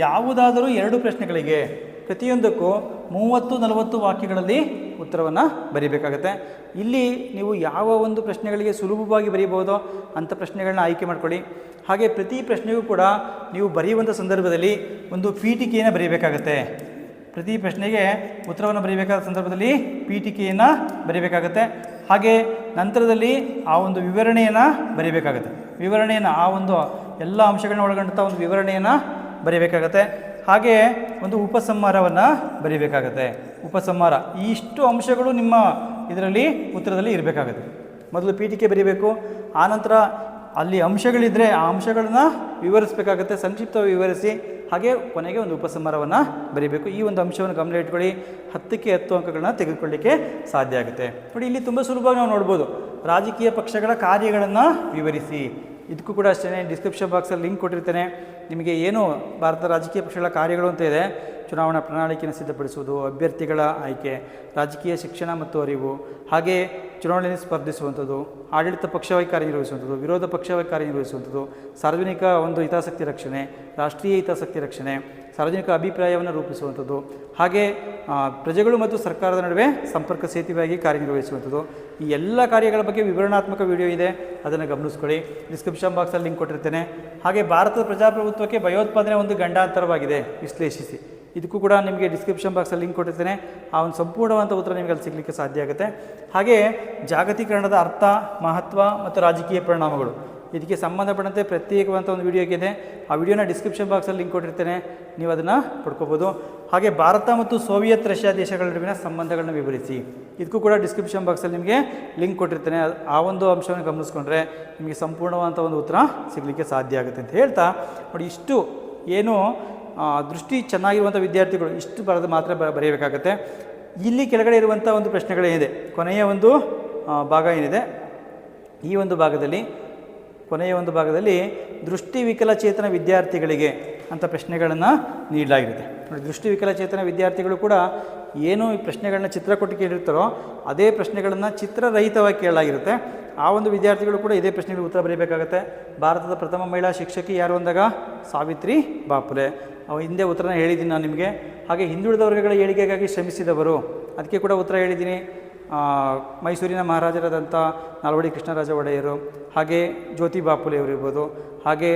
ಯಾವುದಾದರೂ 2 ಪ್ರಶ್ನೆಗಳಿಗೆ ಪ್ರತಿಯೊಂದಕ್ಕೂ 30-40 ವಾಕ್ಯಗಳಲ್ಲಿ ಉತ್ತರವನ್ನು ಬರೀಬೇಕಾಗತ್ತೆ. ಇಲ್ಲಿ ನೀವು ಯಾವ ಒಂದು ಪ್ರಶ್ನೆಗಳಿಗೆ ಸುಲಭವಾಗಿ ಬರೀಬಹುದೋ ಅಂಥ ಪ್ರಶ್ನೆಗಳನ್ನ ಆಯ್ಕೆ ಮಾಡ್ಕೊಳ್ಳಿ. ಹಾಗೆ ಪ್ರತಿ ಪ್ರಶ್ನೆಗೂ ಕೂಡ ನೀವು ಬರೆಯುವಂಥ ಸಂದರ್ಭದಲ್ಲಿ ಒಂದು ಪೀಠಿಕೆಯನ್ನು ಬರೀಬೇಕಾಗತ್ತೆ. ಪ್ರತಿ ಪ್ರಶ್ನೆಗೆ ಉತ್ತರವನ್ನು ಬರೀಬೇಕಾದ ಸಂದರ್ಭದಲ್ಲಿ ಪೀಠಿಕೆಯನ್ನು ಬರೀಬೇಕಾಗತ್ತೆ. ಹಾಗೆ ನಂತರದಲ್ಲಿ ಆ ಒಂದು ವಿವರಣೆಯನ್ನು ಬರೀಬೇಕಾಗತ್ತೆ. ವಿವರಣೆಯನ್ನು ಆ ಒಂದು ಎಲ್ಲ ಅಂಶಗಳನ್ನ ಒಳಗೊಂಡಂಥ ಒಂದು ವಿವರಣೆಯನ್ನು ಬರೀಬೇಕಾಗತ್ತೆ. ಹಾಗೆ ಒಂದು ಉಪಸಂಹಾರವನ್ನು ಬರೀಬೇಕಾಗತ್ತೆ. ಉಪಸಂಹಾರ, ಇಷ್ಟು ಅಂಶಗಳು ನಿಮ್ಮ ಇದರಲ್ಲಿ ಉತ್ತರದಲ್ಲಿ ಇರಬೇಕಾಗತ್ತೆ. ಮೊದಲು ಪೀಠಿಕೆ ಬರೀಬೇಕು, ಆನಂತರ ಅಲ್ಲಿ ಅಂಶಗಳಿದ್ದರೆ ಆ ಅಂಶಗಳನ್ನು ವಿವರಿಸಬೇಕಾಗತ್ತೆ, ಸಂಕ್ಷಿಪ್ತವಾಗಿ ವಿವರಿಸಿ. ಹಾಗೆ ಕೊನೆಗೆ ಒಂದು ಉಪಸಂಹಾರವನ್ನು ಬರೀಬೇಕು. ಈ ಒಂದು ಅಂಶವನ್ನು ಗಮನ ಇಟ್ಕೊಳ್ಳಿ. 10ಕ್ಕೆ 10 ಅಂಕಗಳನ್ನ ತೆಗೆದುಕೊಳ್ಳಿಕ್ಕೆ ಸಾಧ್ಯ ಆಗುತ್ತೆ. ನೋಡಿ, ಇಲ್ಲಿ ತುಂಬ ಸುಲಭವಾಗಿ ನಾವು ನೋಡ್ಬೋದು. ರಾಜಕೀಯ ಪಕ್ಷಗಳ ಕಾರ್ಯಗಳನ್ನು ವಿವರಿಸಿ. ಇದಕ್ಕೂ ಕೂಡ ಅಷ್ಟೇ ಡಿಸ್ಕ್ರಿಪ್ಷನ್ ಬಾಕ್ಸಲ್ಲಿ ಲಿಂಕ್ ಕೊಟ್ಟಿರ್ತೇನೆ. ನಿಮಗೆ ಏನು ಭಾರತ ರಾಜಕೀಯ ಪಕ್ಷಗಳ ಕಾರ್ಯಗಳು ಅಂತ ಇದೆ, ಚುನಾವಣಾ ಪ್ರಣಾಳಿಕೆಯನ್ನು ಸಿದ್ಧಪಡಿಸುವುದು, ಅಭ್ಯರ್ಥಿಗಳ ಆಯ್ಕೆ, ರಾಜಕೀಯ ಶಿಕ್ಷಣ ಮತ್ತು ಅರಿವು, ಹಾಗೆ ಚುನಾವಣೆಯಲ್ಲಿ ಸ್ಪರ್ಧಿಸುವಂಥದ್ದು, ಆಡಳಿತ ಪಕ್ಷವಾಗಿ ಕಾರ್ಯನಿರ್ವಹಿಸುವಂಥದ್ದು, ವಿರೋಧ ಪಕ್ಷವಾಗಿ ಕಾರ್ಯನಿರ್ವಹಿಸುವಂಥದ್ದು, ಸಾರ್ವಜನಿಕ ಒಂದು ಹಿತಾಸಕ್ತಿ ರಕ್ಷಣೆ, ರಾಷ್ಟ್ರೀಯ ಹಿತಾಸಕ್ತಿ ರಕ್ಷಣೆ, ಸಾರ್ವಜನಿಕ ಅಭಿಪ್ರಾಯವನ್ನು ರೂಪಿಸುವಂಥದ್ದು, ಹಾಗೆ ಪ್ರಜೆಗಳು ಮತ್ತು ಸರ್ಕಾರದ ನಡುವೆ ಸಂಪರ್ಕ ಸೇತುವೆಯಾಗಿ ಕಾರ್ಯನಿರ್ವಹಿಸುವಂಥದ್ದು. ಈ ಎಲ್ಲ ಕಾರ್ಯಗಳ ಬಗ್ಗೆ ವಿವರಣಾತ್ಮಕ ವಿಡಿಯೋ ಇದೆ, ಅದನ್ನು ಗಮನಿಸ್ಕೊಳ್ಳಿ. ಡಿಸ್ಕ್ರಿಪ್ಷನ್ ಬಾಕ್ಸಲ್ಲಿ ಲಿಂಕ್ ಕೊಟ್ಟಿರ್ತೇನೆ. ಹಾಗೆ ಭಾರತದ ಪ್ರಜಾಪ್ರಭುತ್ವಕ್ಕೆ ಭಯೋತ್ಪಾದನೆ ಒಂದು ಗಂಡಾಂತರವಾಗಿದೆ, ವಿಶ್ಲೇಷಿಸಿ. ಇದಕ್ಕೂ ಕೂಡ ನಿಮಗೆ ಡಿಸ್ಕ್ರಿಪ್ಷನ್ ಬಾಕ್ಸಲ್ಲಿ ಲಿಂಕ್ ಕೊಟ್ಟಿರ್ತೇನೆ. ಆ ಒಂದು ಸಂಪೂರ್ಣವಾದ ಉತ್ತರ ನಿಮಗೆ ಅಲ್ಲಿ ಸಿಗಲಿಕ್ಕೆ ಸಾಧ್ಯ ಆಗುತ್ತೆ. ಹಾಗೆ ಜಾಗತೀಕರಣದ ಅರ್ಥ, ಮಹತ್ವ ಮತ್ತು ರಾಜಕೀಯ ಪರಿಣಾಮಗಳು, ಇದಕ್ಕೆ ಸಂಬಂಧಪಟ್ಟಂತೆ ಪ್ರತ್ಯೇಕವಾದಂಥ ಒಂದು ವಿಡಿಯೋ ಇದೆ. ಆ ವಿಡಿಯೋನ ಡಿಸ್ಕ್ರಿಪ್ಷನ್ ಬಾಕ್ಸಲ್ಲಿ ಲಿಂಕ್ ಕೊಟ್ಟಿರ್ತೇನೆ, ನೀವು ಅದನ್ನು ಪಡ್ಕೋಬೋದು. ಹಾಗೆ ಭಾರತ ಮತ್ತು ಸೋವಿಯತ್ ರಷ್ಯಾ ದೇಶಗಳ ನಡುವಿನ ಸಂಬಂಧಗಳನ್ನ ವಿವರಿಸಿ. ಇದಕ್ಕೂ ಕೂಡ ಡಿಸ್ಕ್ರಿಪ್ಷನ್ ಬಾಕ್ಸಲ್ಲಿ ನಿಮಗೆ ಲಿಂಕ್ ಕೊಟ್ಟಿರ್ತೇನೆ. ಆ ಒಂದು ಅಂಶವನ್ನು ಗಮನಿಸ್ಕೊಂಡ್ರೆ ನಿಮಗೆ ಸಂಪೂರ್ಣವಾದಂಥ ಒಂದು ಉತ್ತರ ಸಿಗಲಿಕ್ಕೆ ಸಾಧ್ಯ ಆಗುತ್ತೆ ಅಂತ ಹೇಳ್ತಾ, ನೋಡಿ, ಇಷ್ಟು ಏನು ದೃಷ್ಟಿ ಚೆನ್ನಾಗಿರುವಂಥ ವಿದ್ಯಾರ್ಥಿಗಳು ಇಷ್ಟು ಬರೆದು ಮಾತ್ರ ಬರೆಯಬೇಕಾಗತ್ತೆ. ಇಲ್ಲಿ ಕೆಳಗಡೆ ಇರುವಂಥ ಒಂದು ಪ್ರಶ್ನೆಗಳೇನಿದೆ, ಕೊನೆಯ ಒಂದು ಭಾಗ ಏನಿದೆ, ಈ ಒಂದು ಭಾಗದಲ್ಲಿ ಕೊನೆಯ ಒಂದು ಭಾಗದಲ್ಲಿ ದೃಷ್ಟಿ ವಿಕಲಚೇತನ ವಿದ್ಯಾರ್ಥಿಗಳಿಗೆ ಅಂತ ಪ್ರಶ್ನೆಗಳನ್ನು ನೀಡಲಾಗಿರುತ್ತೆ. ನೋಡಿ, ದೃಷ್ಟಿ ವಿಕಲಚೇತನ ವಿದ್ಯಾರ್ಥಿಗಳು ಕೂಡ ಏನು ಈ ಪ್ರಶ್ನೆಗಳನ್ನ ಚಿತ್ರ ಕೊಟ್ಟು ಕೇಳಿರ್ತಾರೋ ಅದೇ ಪ್ರಶ್ನೆಗಳನ್ನು ಚಿತ್ರರಹಿತವಾಗಿ ಕೇಳಲಾಗಿರುತ್ತೆ. ಆ ಒಂದು ವಿದ್ಯಾರ್ಥಿಗಳು ಕೂಡ ಇದೇ ಪ್ರಶ್ನೆಗಳಿಗೆ ಉತ್ತರ ಬರೀಬೇಕಾಗತ್ತೆ. ಭಾರತದ ಪ್ರಥಮ ಮಹಿಳಾ ಶಿಕ್ಷಕಿ ಯಾರು ಅಂದಾಗ ಸಾವಿತ್ರಿ ಬಾಪುಲೆ. ಹಿಂದೆ ಉತ್ತರನ ಹೇಳಿದ್ದೀನಿ ನಾನು ನಿಮಗೆ. ಹಾಗೆ ಹಿಂದುಳಿದ ವರ್ಗಗಳ ಏಳಿಗೆಗಾಗಿ ಶ್ರಮಿಸಿದವರು, ಅದಕ್ಕೆ ಕೂಡ ಉತ್ತರ ಹೇಳಿದ್ದೀನಿ. ಮೈಸೂರಿನ ಮಹಾರಾಜರಾದಂಥ ನಾಲ್ವಡಿ ಕೃಷ್ಣರಾಜ ಒಡೆಯರು, ಹಾಗೆ ಜ್ಯೋತಿ ಬಾಪುಲೆ ಅವರು ಇರ್ಬೋದು, ಹಾಗೆ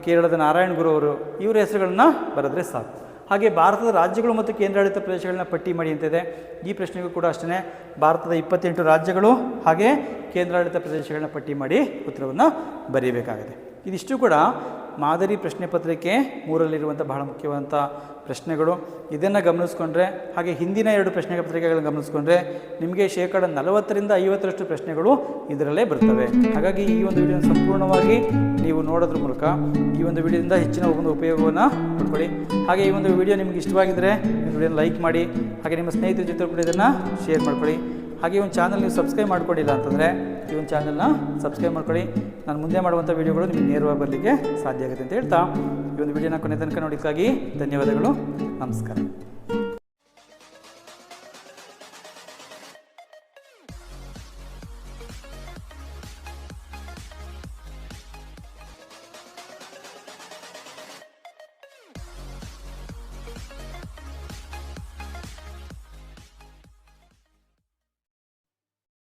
ಕೇರಳದ ನಾರಾಯಣ ಗುರು ಅವರು, ಇವರ ಹೆಸರುಗಳನ್ನ ಬರೆದ್ರೆ ಸಾಕು. ಹಾಗೆ ಭಾರತದ ರಾಜ್ಯಗಳು ಮತ್ತು ಕೇಂದ್ರಾಡಳಿತ ಪ್ರದೇಶಗಳನ್ನ ಪಟ್ಟಿ ಮಾಡಿ ಅಂತಿದೆ. ಈ ಪ್ರಶ್ನೆಗೂ ಕೂಡ ಅಷ್ಟೇ ಭಾರತದ 28 ರಾಜ್ಯಗಳು ಹಾಗೆ ಕೇಂದ್ರಾಡಳಿತ ಪ್ರದೇಶಗಳನ್ನ ಪಟ್ಟಿ ಮಾಡಿ ಉತ್ತರವನ್ನು ಬರೀಬೇಕಾಗುತ್ತೆ. ಇದಿಷ್ಟು ಕೂಡ ಮಾದರಿ ಪ್ರಶ್ನೆ ಪತ್ರಿಕೆ 3ರಲ್ಲಿರುವಂಥ ಬಹಳ ಮುಖ್ಯವಾದಂಥ ಪ್ರಶ್ನೆಗಳು. ಇದನ್ನು ಗಮನಿಸ್ಕೊಂಡ್ರೆ ಹಾಗೆ ಹಿಂದಿನ 2 ಪ್ರಶ್ನೆ ಪತ್ರಿಕೆಗಳನ್ನು ಗಮನಿಸ್ಕೊಂಡ್ರೆ ನಿಮಗೆ 40% 50% ಪ್ರಶ್ನೆಗಳು ಇದರಲ್ಲೇ ಬರ್ತವೆ. ಹಾಗಾಗಿ ಈ ಒಂದು ವಿಡಿಯೋನ ಸಂಪೂರ್ಣವಾಗಿ ನೀವು ನೋಡೋದ್ರ ಮೂಲಕ ಈ ಒಂದು ವಿಡಿಯೋದಿಂದ ಹೆಚ್ಚಿನ ಒಂದು ಉಪಯೋಗವನ್ನು ಪಡ್ಕೊಳ್ಳಿ. ಹಾಗೆ ಈ ಒಂದು ವಿಡಿಯೋ ನಿಮಗೆ ಇಷ್ಟವಾಗಿದ್ದರೆ ಈ ವಿಡಿಯೋನ ಲೈಕ್ ಮಾಡಿ, ಹಾಗೆ ನಿಮ್ಮ ಸ್ನೇಹಿತರ ಜೊತೆ ಕೂಡ ಇದನ್ನು ಶೇರ್ ಮಾಡ್ಕೊಳ್ಳಿ. ಹಾಗೆ ಈ ಒಂದು ಚಾನಲ್ ನೀವು ಸಬ್ಸ್ಕ್ರೈಬ್ ಮಾಡ್ಕೊಂಡಿಲ್ಲ ಅಂತಂದರೆ ಈ ಒಂದು ಚಾನಲ್ನ ಸಬ್ಸ್ಕ್ರೈಬ್ ಮಾಡ್ಕೊಳ್ಳಿ. ನಾನು ಮುಂದೆ ಮಾಡುವಂಥ ವೀಡಿಯೋಗಳು ನಿಮಗೆ ನೇರವಾಗಿ ಬರಲಿಕ್ಕೆ ಸಾಧ್ಯ ಆಗುತ್ತೆ ಅಂತ ಹೇಳ್ತಾ ಈ ಒಂದು ವಿಡಿಯೋನ ಕೊನೆ ತನಕ ನೋಡೋದಕ್ಕಾಗಿ ಧನ್ಯವಾದಗಳು. ನಮಸ್ಕಾರ.